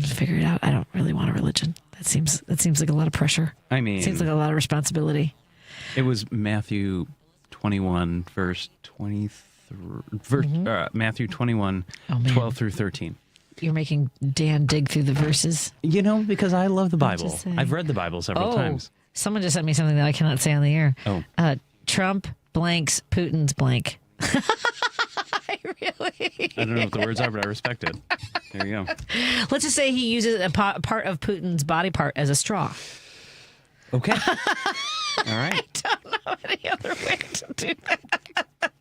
Figure it out. I don't really want a religion. That seems like a lot of pressure. I mean, it seems like a lot of responsibility. It was Matthew 21, verse 23. Matthew 21, 12 through 13. You're making Dan dig through the verses. Because I love the Bible. I've read the Bible several times. Someone just sent me something that I cannot say on the air. Oh. Trump blanks Putin's blank. Really? I don't know what the words are, but I respect it. There you go. Let's just say he uses a part of Putin's body part as a straw. Okay. All right. I don't know any other way to do that.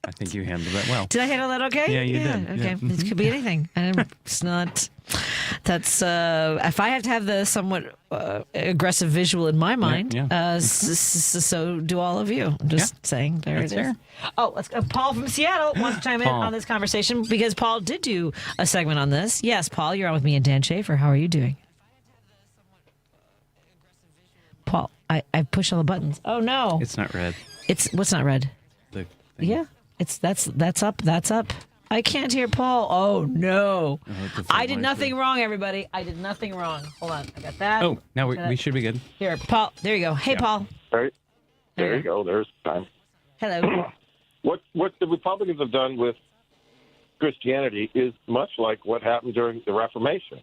I think you handled that well. Did I handle that okay? Yeah, you did. Okay. Yeah. It could be anything. It's not. That's if I have to have the somewhat aggressive visual in my mind, so do all of you. I'm just saying. That's fair. Oh, let's go. Paul from Seattle wants to chime in on this conversation because Paul did do a segment on this. Yes, Paul, you're on with me and Dan Schaefer. How are you doing? Paul, I push all the buttons. Oh no, it's not red. What's not red? The thing. Yeah, that's up. That's up. I can't hear Paul. Oh no, I did nothing wrong, everybody. I did nothing wrong. Hold on, I got that. Oh, now we should be good. Here, Paul. There you go. Hey, Paul. All right. There you go. There's time. Hello. What the Republicans have done with Christianity is much like what happened during the Reformation.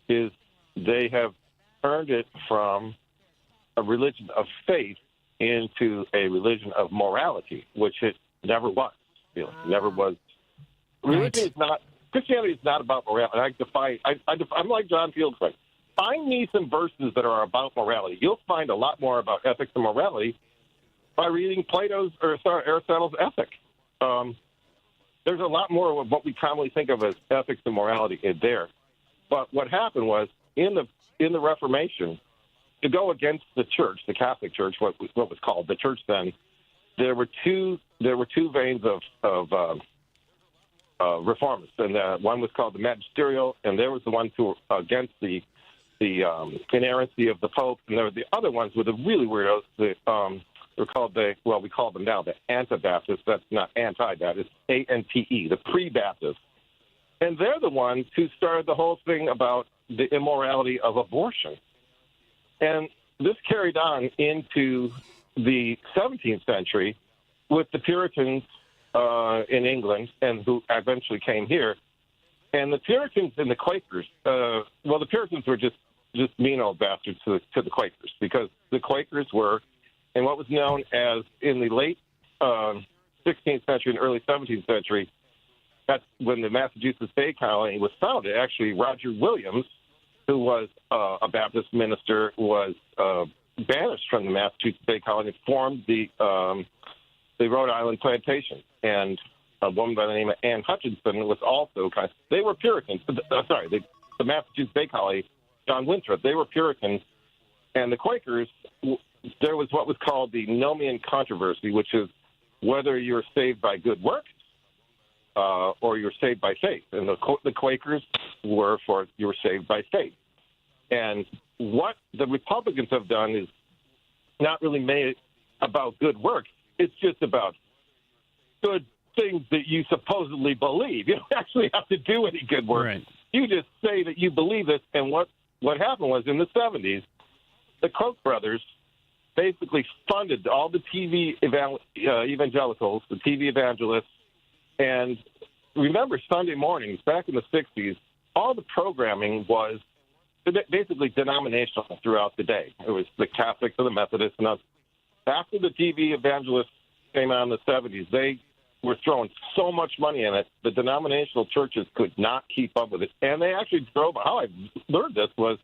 Is they have turned it from a religion of faith into a religion of morality, which it never was. Never was. Religion is not. Christianity is not about morality. I'm like John Field. Find me some verses that are about morality. You'll find a lot more about ethics and morality by reading Aristotle's Ethic. There's a lot more of what we commonly think of as ethics and morality in there. But what happened was in the Reformation, to go against the church, the Catholic Church, what was called the church then, there were two veins of reformists, and one was called the magisterial, and there was the ones who were against the inerrancy of the Pope, and there were the other ones were the really weirdos. We call them now the Anabaptists. That's not anti, that is ANTE, the pre-Baptists. And they're the ones who started the whole thing about the immorality of abortion. And this carried on into the 17th century with the Puritans in England, and who eventually came here. And the Puritans and the Quakers, the Puritans were just mean old bastards to the Quakers, because the Quakers were in what was known as, in the late 16th century and early 17th century, that's when the Massachusetts Bay Colony was founded. Actually, Roger Williams, who was a Baptist minister, was banished from the Massachusetts Bay Colony and formed the Rhode Island Plantation. And a woman by the name of Anne Hutchinson was also they were Puritans. The Massachusetts Bay Colony, John Winthrop, they were Puritans. And the Quakers, there was what was called the Nomian controversy, which is whether you're saved by good works or you're saved by faith. And the Quakers were for you were saved by faith. And what the Republicans have done is not really made it about good works. It's just about good things that you supposedly believe. You don't actually have to do any good work. Right. You just say that you believe it. And what happened was in the 70s, the Koch brothers basically funded all the TV evangelicals, the TV evangelists. And remember, Sunday mornings back in the 60s, all the programming was basically denominational throughout the day. It was the Catholics and the Methodists and us. After the TV evangelists came out in the 70s, they were throwing so much money in it, the denominational churches could not keep up with it. And they actually drove, how I learned this was,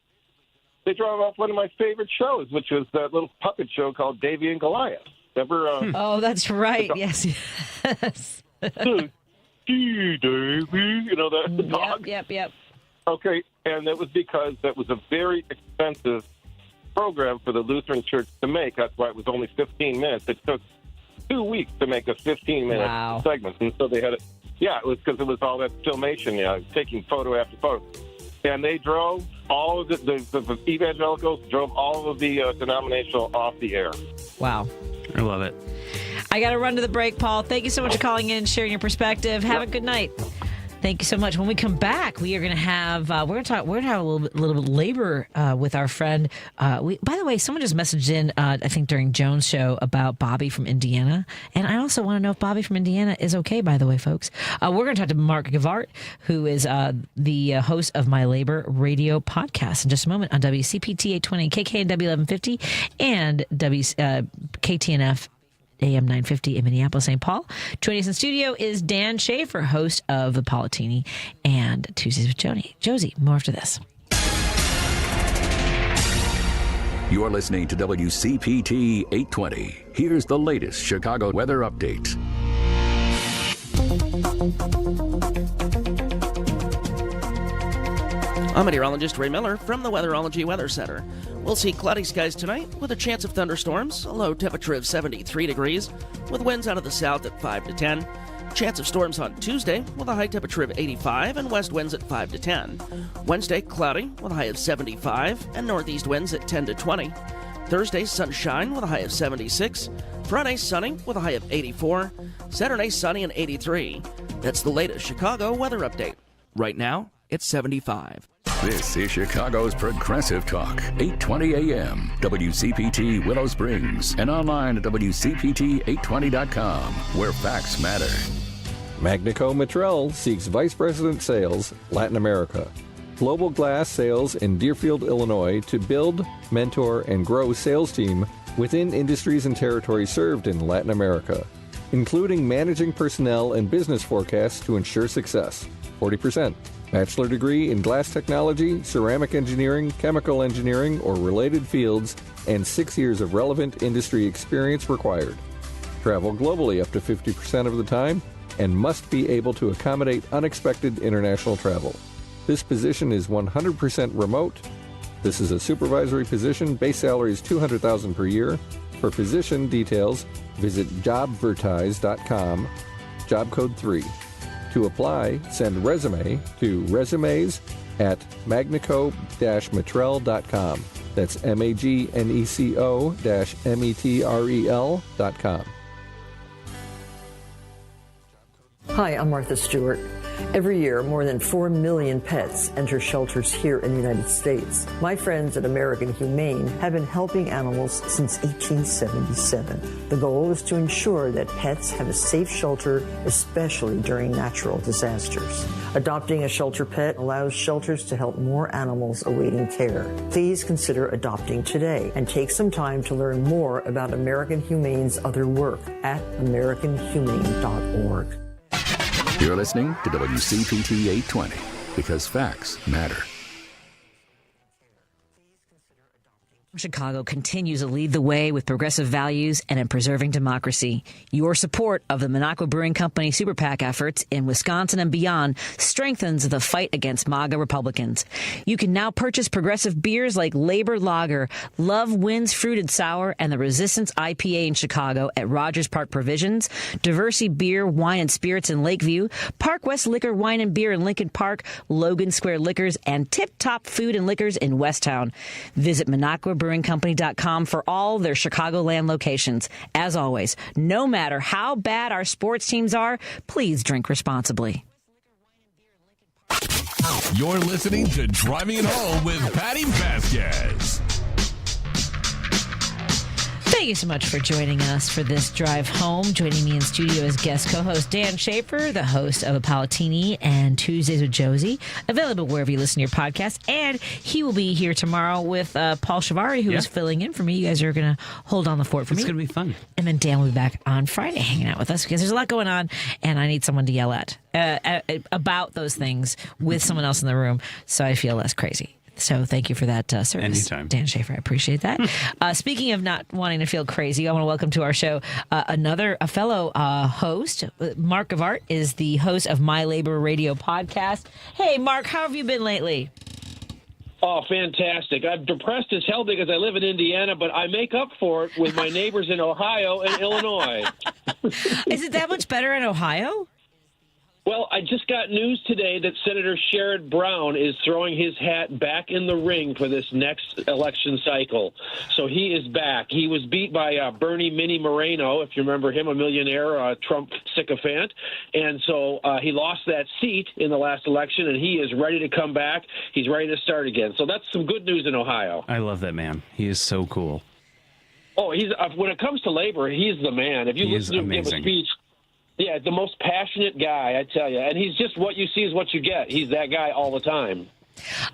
they drove off one of my favorite shows, which was that little puppet show called Davy and Goliath. Remember? Oh, that's right. Yes. Davy, you know, the dog? Yep. Okay, and it was because that was a very expensive program for the Lutheran Church to make. That's why it was only 15 minutes. It took 2 weeks to make a 15-minute segment. And so they had it. Yeah, it was because it was all that filmation, taking photo after photo. And they drove all of the evangelicals, drove all of the denominational off the air. Wow. I love it. I got to run to the break, Paul. Thank you so much for calling in and sharing your perspective. Have a good night. Thank you so much. When we come back, we are going to have a little bit labor with our friend. By the way, someone just messaged in, I think during Jones' show, about Bobby from Indiana, and I also want to know if Bobby from Indiana is okay. By the way, folks, we're going to talk to Mark Gevaart, who is the host of My Labor Radio podcast, in just a moment on WCPT 820, KKNW 1150, and KTNF AM 950 in Minneapolis, St. Paul. Joining us in studio is Dan Schaefer, host of The Politini and Tuesdays with Josie. More after this. You're listening to WCPT 820. Here's the latest Chicago weather update. I'm meteorologist Ray Miller from the Weatherology Weather Center. We'll see cloudy skies tonight with a chance of thunderstorms, a low temperature of 73 degrees, with winds out of the south at 5 to 10. Chance of storms on Tuesday with a high temperature of 85 and west winds at 5 to 10. Wednesday, cloudy with a high of 75 and northeast winds at 10 to 20. Thursday, sunshine with a high of 76. Friday, sunny with a high of 84. Saturday, sunny and 83. That's the latest Chicago weather update. Right now, it's 75. This is Chicago's Progressive Talk, 820 AM, WCPT Willow Springs, and online at WCPT820.com, where facts matter. Magnico Mitrell seeks Vice President Sales, Latin America. Global Glass Sales in Deerfield, Illinois to build, mentor, and grow sales team within industries and territories served in Latin America, including managing personnel and business forecasts to ensure success, 40%. Bachelor degree in glass technology, ceramic engineering, chemical engineering, or related fields, and 6 years of relevant industry experience required. Travel globally up to 50% of the time, and must be able to accommodate unexpected international travel. This position is 100% remote. This is a supervisory position. Base salary is $200,000 per year. For position details, visit jobvertise.com, job code 3. To apply, send resume to resumes@magneco-metrel.com. That's magneco-metrel.com. Hi, I'm Martha Stewart. Every year, more than 4 million pets enter shelters here in the United States. My friends at American Humane have been helping animals since 1877. The goal is to ensure that pets have a safe shelter, especially during natural disasters. Adopting a shelter pet allows shelters to help more animals awaiting care. Please consider adopting today and take some time to learn more about American Humane's other work at americanhumane.org. You're listening to WCPT 820, because facts matter. Chicago continues to lead the way with progressive values and in preserving democracy. Your support of the Minocqua Brewing Company Super PAC efforts in Wisconsin and beyond strengthens the fight against MAGA Republicans. You can now purchase progressive beers like Labor Lager, Love Wins Fruited Sour, and the Resistance IPA in Chicago at Rogers Park Provisions, Diversity Beer, Wine, and Spirits in Lakeview, Park West Liquor, Wine, and Beer in Lincoln Park, Logan Square Liquors, and Tip Top Food and Liquors in Westtown. Visit MinocquaBrewingCompany.com for all their Chicagoland locations. As always, no matter how bad our sports teams are, please drink responsibly. You're listening to Driving It Home with Patti Vasquez. Thank you so much for joining us for this drive home. Joining me in studio as guest co-host Dan Schaefer, the host of Apollotini and Tuesdays with Josie, available wherever you listen to your podcast. And he will be here tomorrow with Paul Shavari, who is filling in for me. You guys are going to hold on the fort for me. It's going to be fun. And then Dan will be back on Friday hanging out with us because there's a lot going on, and I need someone to yell at about those things with someone else in the room so I feel less crazy. So thank you for that service. Anytime. Dan Schaefer, I appreciate that. Speaking of not wanting to feel crazy, I want to welcome to our show a fellow host. Mark Gevaart is the host of My Labor Radio podcast. Hey, Mark, how have you been lately? Oh, fantastic. I'm depressed as hell because I live in Indiana, but I make up for it with my neighbors in Ohio and Illinois. Is it that much better in Ohio? Well, I just got news today that Senator Sherrod Brown is throwing his hat back in the ring for this next election cycle. So he is back. He was beat by Bernie Mini Moreno, if you remember him, a millionaire, Trump sycophant. And so he lost that seat in the last election, and he is ready to come back. He's ready to start again. So that's some good news in Ohio. I love that man. He is so cool. Oh, he's when it comes to labor, he's the man. If you listen to him give a speech, yeah, the most passionate guy, I tell you. And he's just what you see is what you get. He's that guy all the time.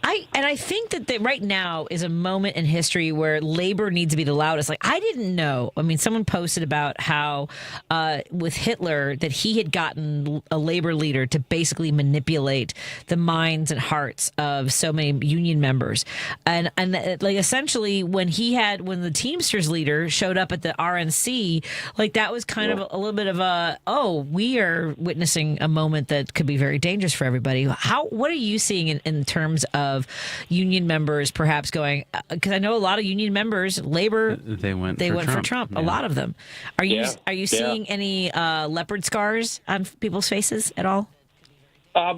I think that right now is a moment in history where labor needs to be the loudest. Like, I didn't know. I mean, someone posted about how with Hitler that he had gotten a labor leader to basically manipulate the minds and hearts of so many union members. And like essentially when the Teamsters leader showed up at the RNC, like that was kind of a little bit of we are witnessing a moment that could be very dangerous for everybody. What are you seeing in terms of union members perhaps going, because I know a lot of union members, labor, they went for Trump. Yeah. A lot of them. Are you seeing any leopard scars on people's faces at all?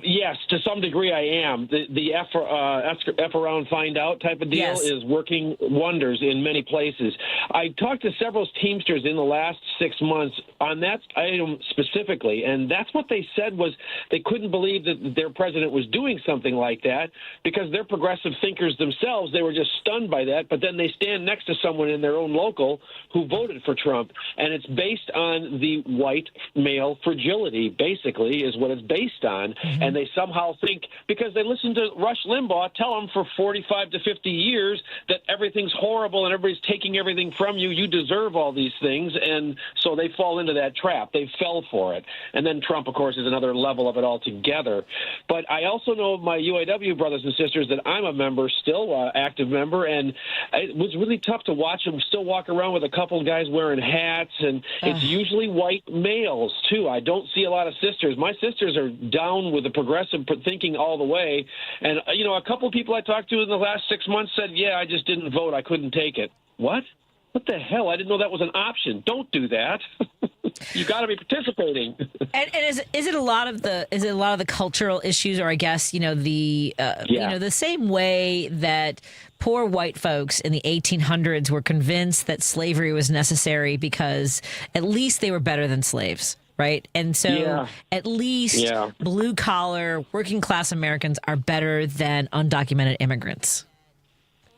Yes, to some degree I am. The F around, find out type of deal is working wonders in many places. I talked to several Teamsters in the last 6 months on that item specifically, and that's what they said was they couldn't believe that their president was doing something like that because they're progressive thinkers themselves. They were just stunned by that, but then they stand next to someone in their own local who voted for Trump, and it's based on the white male fragility, basically, is what it's based on. Mm-hmm. And they somehow think, because they listened to Rush Limbaugh tell them for 45 to 50 years that everything's horrible and everybody's taking everything from you, you deserve all these things, and so they fall into that trap. They fell for it. And then Trump, of course, is another level of it altogether. But I also know my UAW brothers and sisters that I'm a member, still active member, and it was really tough to watch them still walk around with a couple of guys wearing hats, and it's usually white males, too. I don't see a lot of sisters. My sisters are down with the progressive thinking all the way. And, a couple of people I talked to in the last 6 months said, yeah, I just didn't vote. I couldn't take it. What? What the hell? I didn't know that was an option. Don't do that. You got to be participating. And is it a lot of the cultural issues, or I guess the same way that poor white folks in the 1800s were convinced that slavery was necessary because at least they were better than slaves. Right. And so at least blue collar working class Americans are better than undocumented immigrants.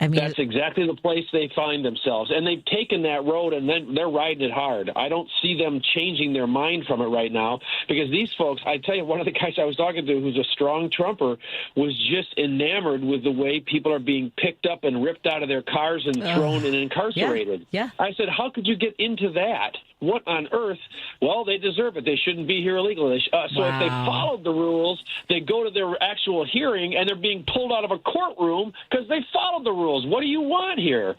I mean, that's exactly the place they find themselves. And they've taken that road and then they're riding it hard. I don't see them changing their mind from it right now because these folks, I tell you, one of the guys I was talking to who's a strong Trumper was just enamored with the way people are being picked up and ripped out of their cars and thrown and incarcerated. Yeah. I said, how could you get into that? What on earth? Well, they deserve it. They shouldn't be here illegally. So if they followed the rules, they go to their actual hearing and they're being pulled out of a courtroom because they followed the rules. What do you want here?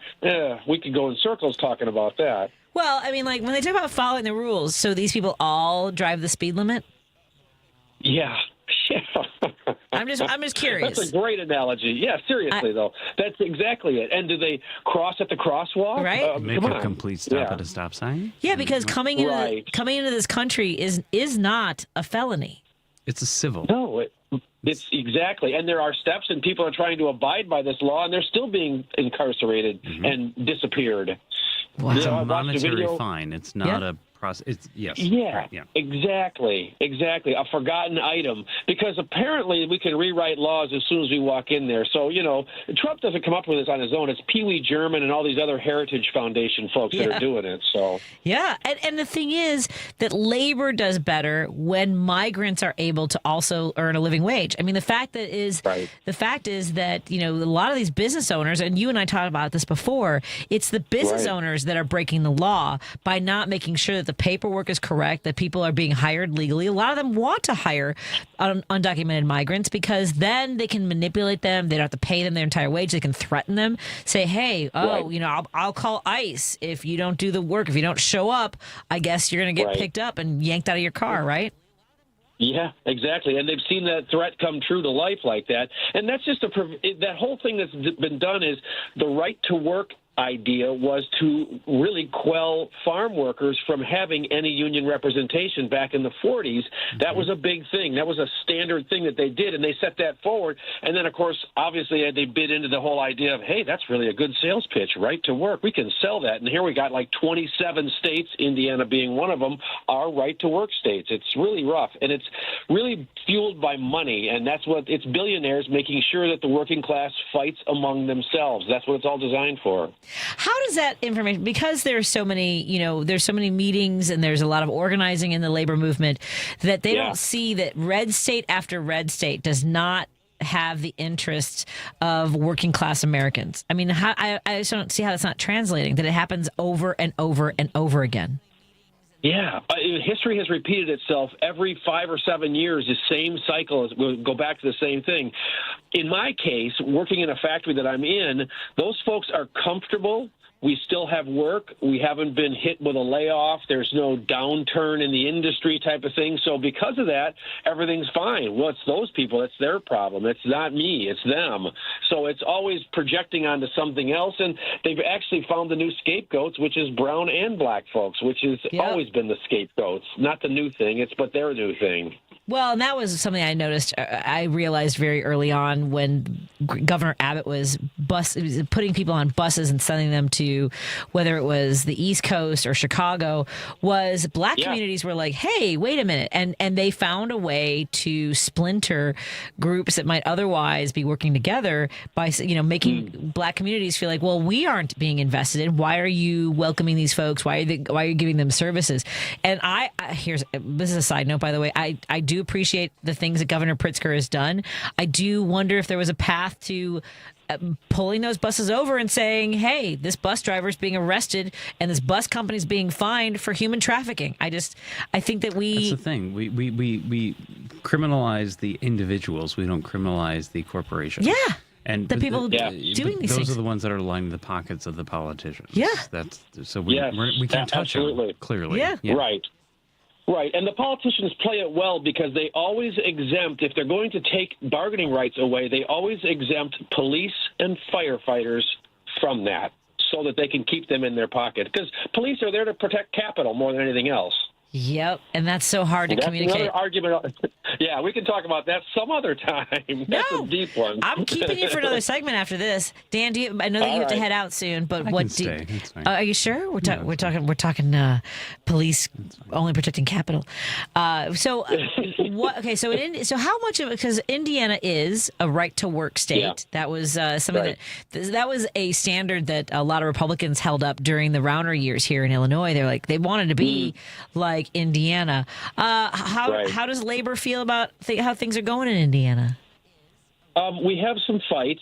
We could go in circles talking about that. Well, I mean, like when they talk about following the rules, so these people all drive the speed limit? Yeah. I'm just curious. That's a great analogy. Yeah, seriously, though. That's exactly it. And do they cross at the crosswalk? Right. Make a complete stop at a stop sign? Yeah, because coming into this country is not a felony. It's a civil. No, it's exactly. And there are steps, and people are trying to abide by this law, and they're still being incarcerated and disappeared. Wow. It's a monetary fine. It's not a across. It's yes. Yeah, right, yeah. Exactly. A forgotten item, because apparently we can rewrite laws as soon as we walk in there. So, Trump doesn't come up with this on his own. It's Pee Wee German and all these other Heritage Foundation folks that are doing it. So yeah, and the thing is that labor does better when migrants are able to also earn a living wage. I mean, the fact is that a lot of these business owners, and you and I talked about this before, it's the business owners that are breaking the law by not making sure that the paperwork is correct, that people are being hired legally. A lot of them want to hire undocumented migrants because then they can manipulate them. They don't have to pay them their entire wage. They can threaten them, say, hey, I'll call ICE if you don't do the work. If you don't show up, I guess you're going to get picked up and yanked out of your car, right? Yeah, exactly. And they've seen that threat come true to life like that. And that's just that whole thing that's been done is the right to work idea was to really quell farm workers from having any union representation back in the 40s. That was a big thing. That was a standard thing that they did, and they set that forward. And then, of course, obviously they bid into the whole idea of, hey, that's really a good sales pitch, right to work. We can sell that. And here we got like 27 states, Indiana being one of them, are right to work states. It's really rough, and it's really fueled by money, and that's what it's billionaires making sure that the working class fights among themselves. That's what it's all designed for. How does that information, because there's so many, there's so many meetings and there's a lot of organizing in the labor movement, that they don't see that red state after red state does not have the interests of working class Americans? I mean, I just don't see how that's not translating, that it happens over and over and over again. Yeah, history has repeated itself every 5 or 7 years. The same cycle will go back to the same thing. In my case, working in a factory that I'm in, those folks are comfortable. We still have work. We haven't been hit with a layoff. There's no downturn in the industry type of thing. So because of that, everything's fine. Well, it's those people. It's their problem. It's not me. It's them. So it's always projecting onto something else. And they've actually found the new scapegoats, which is brown and black folks, which has always been the scapegoats. Not the new thing, but their new thing. Well, and that was something I noticed. I realized very early on when Governor Abbott was putting people on buses and sending them to whether it was the East Coast or Chicago, was black communities were like, hey, wait a minute. And they found a way to splinter groups that might otherwise be working together by, making black communities feel like, well, we aren't being invested in. Why are you welcoming these folks? Why are you giving them services? And this is a side note, by the way. I do appreciate the things that Governor Pritzker has done. I do wonder if there was a path to pulling those buses over and saying, hey, this bus driver is being arrested and this bus company is being fined for human trafficking. I think that that's the thing. We criminalize the individuals. We don't criminalize the corporation. Yeah. And the people doing these things. Those are the ones that are lining the pockets of the politicians. Yeah. We can't touch them, clearly. Yeah. Right, and the politicians play it well because they always exempt, if they're going to take bargaining rights away, they always exempt police and firefighters from that so that they can keep them in their pocket. Because police are there to protect capital more than anything else. Yep, and that's so hard to communicate. Another argument. Yeah, we can talk about that some other time. That's a deep one. I'm keeping you for another segment after this. Dan, I know that you have to head out soon, but are you sure? We're talking police only protecting capital. So how much of it? Because Indiana is a right to work state. Yeah. That was something that was a standard that a lot of Republicans held up during the Rauner years here in Illinois. They're like, they wanted to be like Indiana. How does labor feel about how things are going in Indiana? We have some fights.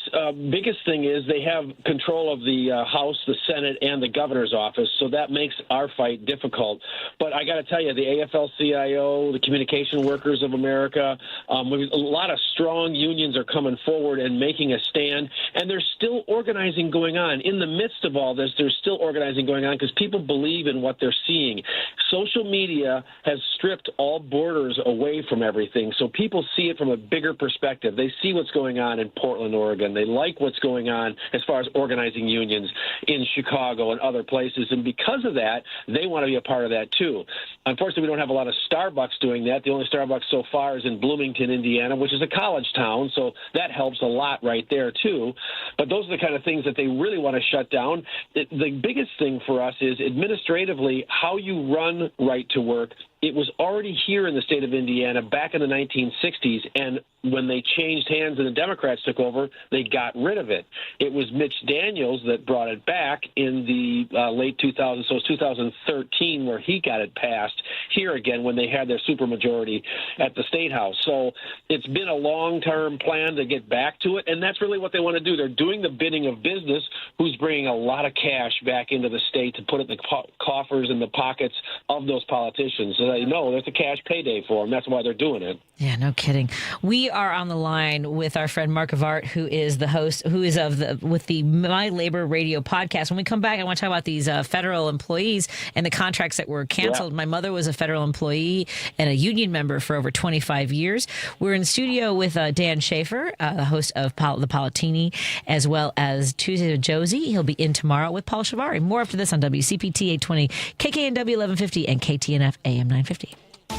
Biggest thing is they have control of the House, the Senate, and the governor's office, so that makes our fight difficult. But I got to tell you, the AFL-CIO, the Communication Workers of America, a lot of strong unions are coming forward and making a stand, and there's still organizing going on. In the midst of all this, there's still organizing going on because people believe in what they're seeing. Social media has stripped all borders away from everything, so people see it from a bigger perspective. They see what's going going on in Portland, Oregon. They like what's going on as far as organizing unions in Chicago and other places. And because of that, they want to be a part of that too. Unfortunately, we don't have a lot of Starbucks doing that. The only Starbucks so far is in Bloomington, Indiana, which is a college town. So that helps a lot right there too. But those are the kind of things that they really want to shut down. The biggest thing for us is administratively how you run right to work. It was already here in the state of Indiana back in the 1960s, and when they changed hands and the Democrats took over, they got rid of it. It was Mitch Daniels that brought it back in the late 2000s, so it was 2013 where he got it passed here again when they had their supermajority at the State House. So it's been a long-term plan to get back to it, and that's really what they want to do. They're doing the bidding of business, who's bringing a lot of cash back into the state to put it in the coffers and the pockets of those politicians. So they know there's a cash payday for them. That's why they're doing it. Yeah, no kidding. We are on the line with our friend Mark Gevaart, who is the host, with the My Labor Radio podcast. When we come back, I want to talk about these federal employees and the contracts that were canceled. Yeah. My mother was a federal employee and a union member for over 25 years. We're in studio with Dan Schaefer, the host of the Palatini, as well as Tuesday with Josie. He'll be in tomorrow with Paul Shivari. More after this on WCPT 820, KKNW 1150, and KTNF AM 950.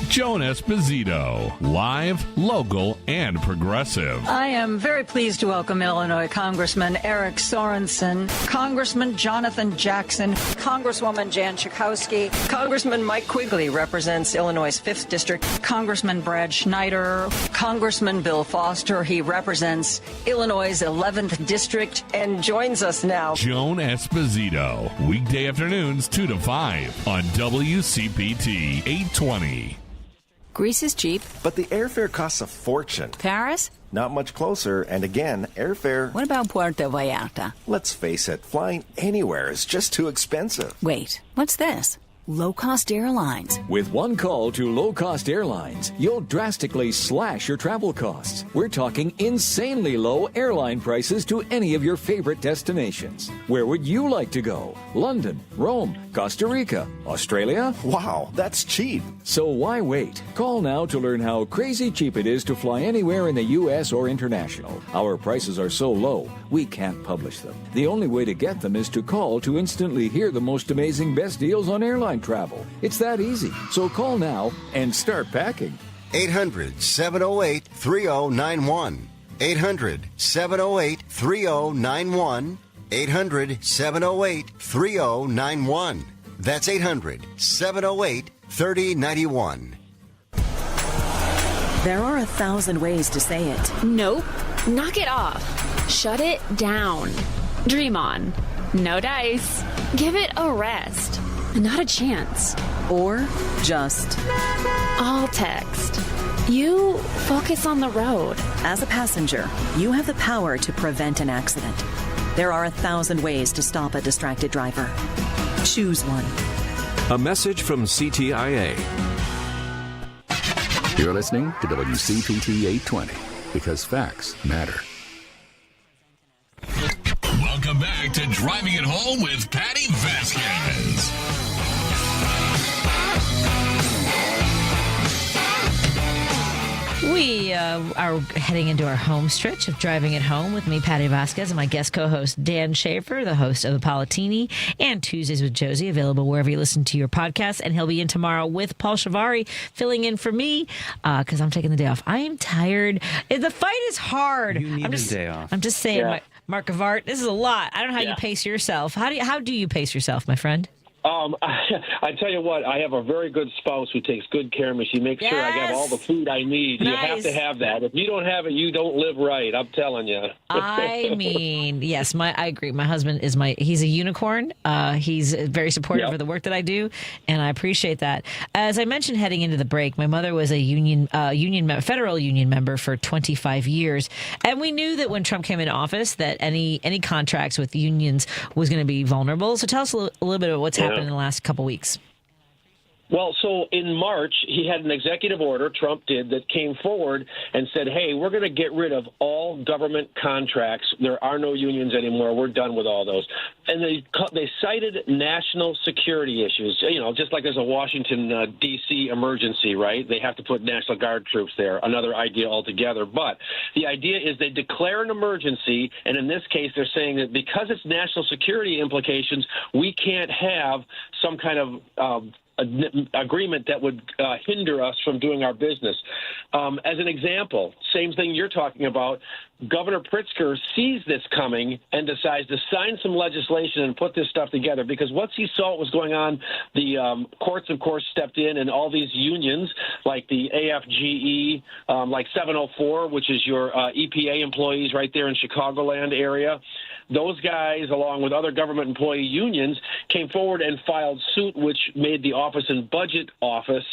Joan Esposito, live, local, and progressive. I am very pleased to welcome Illinois Congressman Eric Sorensen, Congressman Jonathan Jackson, Congresswoman Jan Schakowsky, Congressman Mike Quigley represents Illinois' 5th District, Congressman Brad Schneider, Congressman Bill Foster, he represents Illinois' 11th District, and joins us now. Joan Esposito, weekday afternoons 2 to 5 on WCPT 820. Greece is cheap. But the airfare costs a fortune. Paris? Not much closer, and again, airfare... What about Puerto Vallarta? Let's face it, flying anywhere is just too expensive. Wait, what's this? Low-cost airlines. With one call to low-cost airlines, you'll drastically slash your travel costs. We're talking insanely low airline prices to any of your favorite destinations. Where would you like to go? London, Rome, Costa Rica, Australia? Wow, that's cheap. So why wait? Call now to learn how crazy cheap it is to fly anywhere in the U.S. or international. Our prices are so low, we can't publish them. The only way to get them is to call to instantly hear the most amazing best deals on airline travel. It's that easy. So call now and start packing. 800-708-3091. 800-708-3091. 800-708-3091. That's 800-708-3091. There are 1,000 ways to say it. Nope. Knock it off. Shut it down. Dream on. No dice. Give it a rest. Not a chance. Or just... All text. You focus on the road. As a passenger, you have the power to prevent an accident. There are 1,000 ways to stop a distracted driver. Choose one. A message from CTIA. You're listening to WCPT 820 because facts matter. Welcome back to Driving It Home with Patti Vasquez. We are heading into our home stretch of Driving It Home with me, Patti Vasquez, and my guest co-host, Dan Schaefer, the host of the Palatini and Tuesdays with Josie, available wherever you listen to your podcast. And he'll be in tomorrow with Paul Shivari, filling in for me because I'm taking the day off. I am tired. The fight is hard. You need a day off. I'm just saying, Mark Gevaart, this is a lot. I don't know how you pace yourself. How do you pace yourself, my friend? I tell you what, I have a very good spouse who takes good care of me. She makes sure I have all the food I need. Nice. You have to have that. If you don't have it, you don't live right. I'm telling you. I mean, yes, I agree. My husband he's a unicorn. He's very supportive of the work that I do, and I appreciate that. As I mentioned heading into the break, my mother was a federal union member for 25 years, and we knew that when Trump came into office that any contracts with unions was going to be vulnerable. So tell us a little bit about what's happened in the last couple weeks. Well, so in March, he had an executive order, Trump did, that came forward and said, hey, we're going to get rid of all government contracts. There are no unions anymore. We're done with all those. And they cited national security issues, just like there's a Washington, D.C. emergency, right? They have to put National Guard troops there, another idea altogether. But the idea is they declare an emergency, and in this case, they're saying that because it's national security implications, we can't have some kind of agreement that would hinder us from doing our business. As an example, same thing you're talking about, Governor Pritzker sees this coming and decides to sign some legislation and put this stuff together because once he saw what was going on, the courts, of course, stepped in, and all these unions, like the AFGE, like 704, which is your EPA employees right there in Chicagoland area, those guys, along with other government employee unions, came forward and filed suit, which made the Office and Budget Office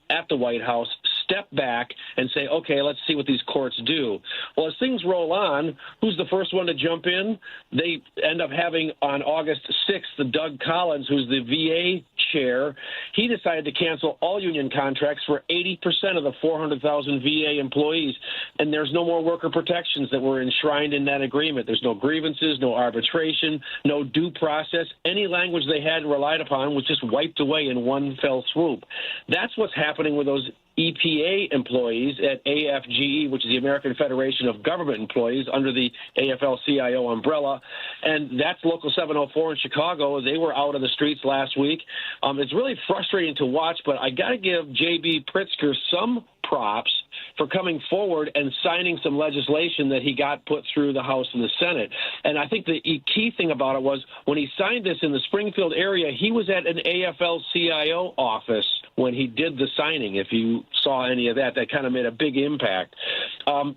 at the White House step back and say, okay, let's see what these courts do. Well, as things roll on, who's the first one to jump in? They end up having on August 6th, Doug Collins, who's the VA chair, he decided to cancel all union contracts for 80% of the 400,000 VA employees. And there's no more worker protections that were enshrined in that agreement. There's no grievances, no arbitration, no due process. Any language they had relied upon was just wiped away in one fell swoop. That's what's happening with those EPA employees at AFGE, which is the American Federation of Government Employees under the AFL-CIO umbrella. And that's Local 704 in Chicago. They were out on the streets last week. It's really frustrating to watch, but I got to give J.B. Pritzker some props for coming forward and signing some legislation that he got put through the House and the Senate. And I think the key thing about it was when he signed this in the Springfield area, he was at an AFL-CIO office when he did the signing. If you saw any of that, that kind of made a big impact.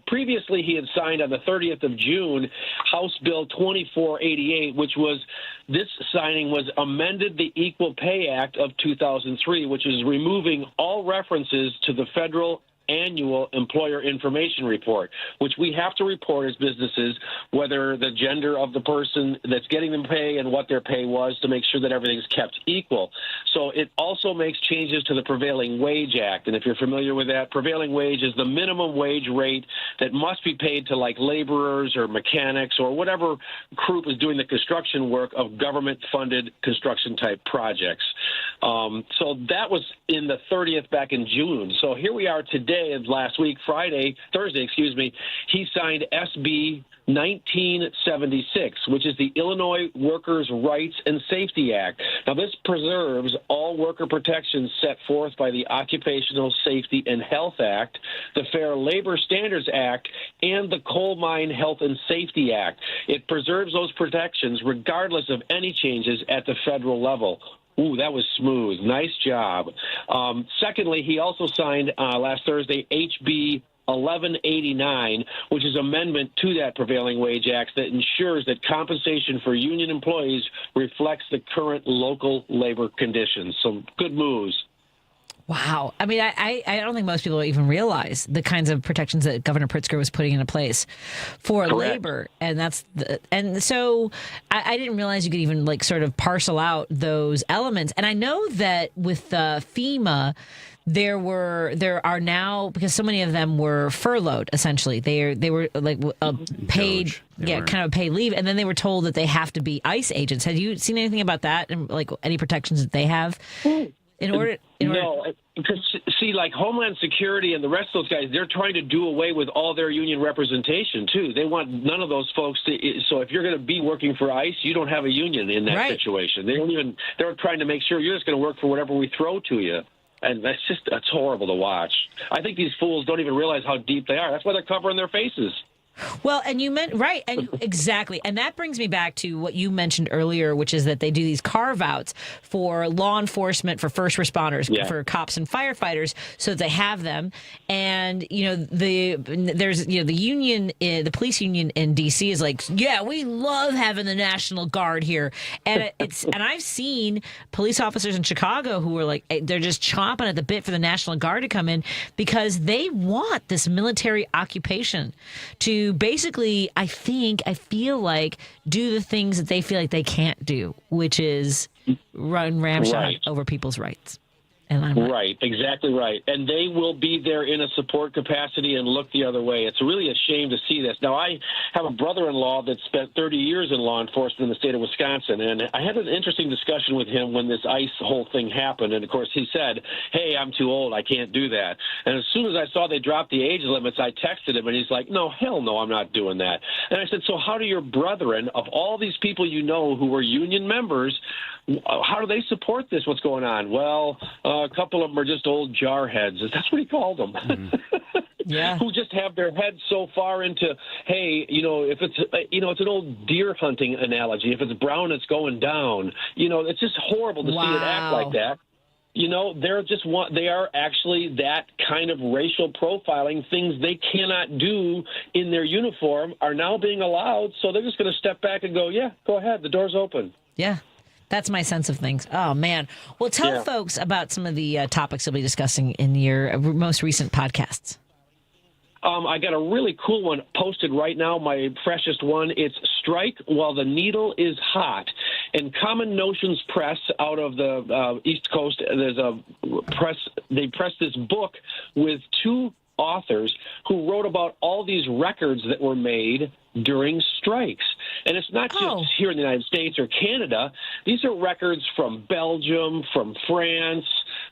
Previously, he had signed on the 30th of June House Bill 2488, which was this signing was amended the Equal Pay Act of 2003, which is removing all references to the federal annual employer information report, which we have to report as businesses, whether the gender of the person that's getting them pay and what their pay was to make sure that everything's kept equal. So it also makes changes to the Prevailing Wage Act. And if you're familiar with that, prevailing wage is the minimum wage rate that must be paid to like laborers or mechanics or whatever group is doing the construction work of government-funded construction type projects. So that was in the 30th back in June. So here we are today. Last week, Thursday, he signed SB 1976, which is the Illinois Workers' Rights and Safety Act. Now, this preserves all worker protections set forth by the Occupational Safety and Health Act, the Fair Labor Standards Act, and the Coal Mine Health and Safety Act. It preserves those protections regardless of any changes at the federal level. Ooh, that was smooth. Nice job. Secondly, he also signed last Thursday HB 1189, which is amendment to that Prevailing Wage Act that ensures that compensation for union employees reflects the current local labor conditions. So good moves. Wow. I mean, I don't think most people even realize the kinds of protections that Governor Pritzker was putting into place for labor. And so I didn't realize you could even like sort of parcel out those elements. And I know that with FEMA, there are now, because so many of them were furloughed, essentially. They were like paid, kind of paid leave, and then they were told that they have to be ICE agents. Have you seen anything about that and like any protections that they have? No, because see, like Homeland Security and the rest of those guys, they're trying to do away with all their union representation too. They want none of those folks to. So if you're going to be working for ICE, you don't have a union in that situation. They're trying to make sure you're just going to work for whatever we throw to you. And that's horrible to watch. I think these fools don't even realize how deep they are. That's why they're covering their faces. Well, and you meant right, and exactly, and that brings me back to what you mentioned earlier, which is that they do these carve-outs for law enforcement, for first responders, for cops and firefighters, so that they have them. And there's the union, the police union in D.C. is like, yeah, we love having the National Guard here, and and I've seen police officers in Chicago who are like, they're just chomping at the bit for the National Guard to come in because they want this military occupation to basically, I feel like, do the things that they feel like they can't do, which is run ramshot over people's rights. And I'm right, exactly right. And they will be there in a support capacity and look the other way. It's really a shame to see this. Now, I have a brother-in-law that spent 30 years in law enforcement in the state of Wisconsin, and I had an interesting discussion with him when this ICE whole thing happened. And, of course, he said, hey, I'm too old. I can't do that. And as soon as I saw they dropped the age limits, I texted him, and he's like, no, hell no, I'm not doing that. And I said, so how do your brethren, of all these people you know who were union members, how do they support this? What's going on? Well, a couple of them are just old jarheads. That's what he called them. Yeah. Who just have their heads so far into, hey, if it's, it's an old deer hunting analogy. If it's brown, it's going down. It's just horrible to see it act like that. They are actually that kind of racial profiling. Things they cannot do in their uniform are now being allowed. So they're just going to step back and go, yeah, go ahead. The door's open. Yeah. That's my sense of things. Oh, man. Well, tell folks about some of the topics you'll be discussing in your most recent podcasts. I got a really cool one posted right now, my freshest one. It's Strike While the Needle is Hot. And Common Notions Press out of the East Coast, they pressed this book with two authors who wrote about all these records that were made during strikes. And it's not just here in the United States or Canada. These are records from Belgium, from France.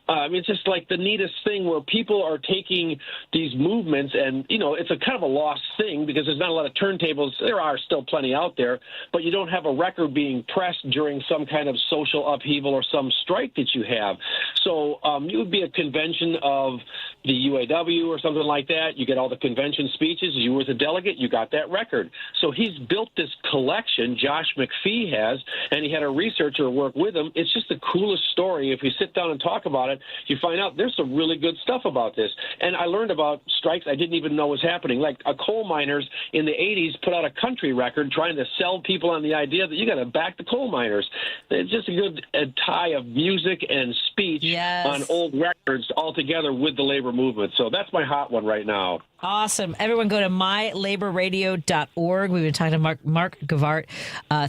It's just like the neatest thing where people are taking these movements and, it's a kind of a lost thing because there's not a lot of turntables. There are still plenty out there, but you don't have a record being pressed during some kind of social upheaval or some strike that you have. So it would be a convention of the UAW or something like that. You get all the convention speeches. You were the delegate. You got that record. So he's built this collection, Josh McPhee has, and he had a researcher work with him. It's just the coolest story. If you sit down and talk about it, you find out there's some really good stuff about this. And I learned about strikes I didn't even know was happening. Like coal miners in the 80s put out a country record trying to sell people on the idea that you got to back the coal miners. It's just a good tie of music and speech on old records all together with the labor movement. So that's my hot one right now. Awesome. Everyone go to mylaborradio.org. We've been talking to Mark Gevaart.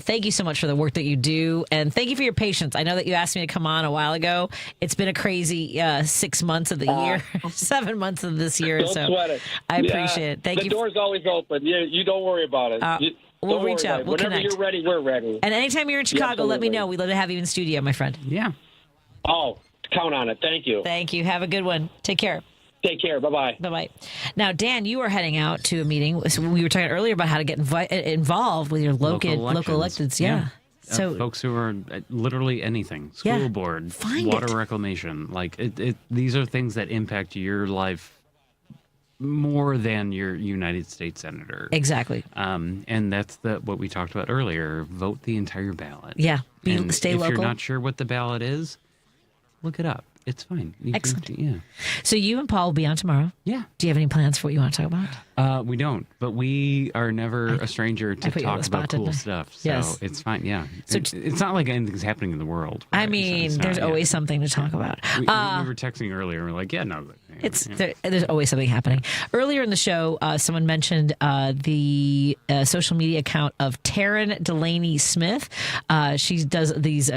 Thank you so much for the work that you do. And thank you for your patience. I know that you asked me to come on a while ago. It's been a crazy 6 months of the year, 7 months of this year. Don't sweat it. I appreciate it. Thank you. The door's always open. You don't worry about it. We'll reach out. We'll Whenever connect. you're ready, we're ready. And anytime you're in Chicago, let me know. We'd love to have you in studio, my friend. Yeah. Oh, count on it. Thank you. Thank you. Have a good one. Take care. Take care. Bye-bye. Bye-bye. Now, Dan, you are heading out to a meeting. We were talking earlier about how to get involved with your local electeds. Yeah. So folks who are literally anything, school board, water reclamation, these are things that impact your life more than your United States senator. Exactly. And that's what we talked about earlier. Vote the entire ballot. Yeah. Stay local. If you're not sure what the ballot is, look it up. It's fine. Excellent. So you and Paul will be on tomorrow. Yeah. Do you have any plans for what you want to talk about? We don't, but we are never a stranger to talk about cool stuff. So it's fine. Yeah. So it's not like anything's happening in the world. Right? I mean, there's always something to talk about. We were texting earlier. And we're like, there's always something happening. Earlier in the show, someone mentioned the social media account of Taryn Delaney Smith. She does these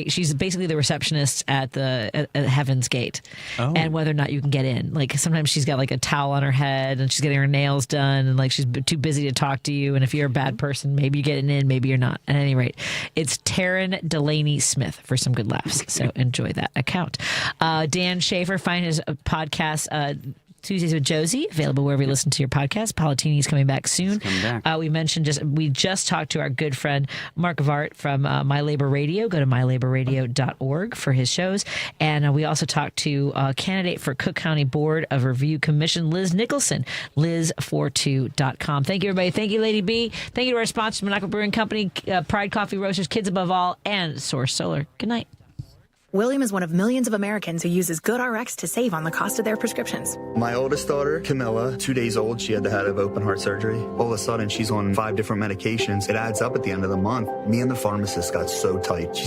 she's basically the receptionist at the Heaven's Gate, and whether or not you can get in. Like sometimes she's got like a towel on her head and she's getting her nails done, and like she's too busy to talk to you. And if you're a bad person, maybe you're getting in, maybe you're not. At any rate, it's Taryn Delaney Smith for some good laughs. So enjoy that account. Dan Schaefer, find his podcast. Tuesdays with Josie, available wherever you listen to your podcast. Palatini's coming back soon. We just talked to our good friend Mark Gevaart from My Labor Radio. Go to mylaborradio.org for his shows. And we also talked to candidate for Cook County Board of Review Commission, Liz Nicholson, liz42.com. Thank you, everybody. Thank you, Lady B. Thank you to our sponsors, Monaco Brewing Company, Pride Coffee Roasters, Kids Above All, and Source Solar. Good night. William is one of millions of Americans who uses GoodRx to save on the cost of their prescriptions. My oldest daughter, Camilla, 2 days old, she had to have open heart surgery. All of a sudden, she's on 5 different medications. It adds up at the end of the month. Me and the pharmacist got so tight.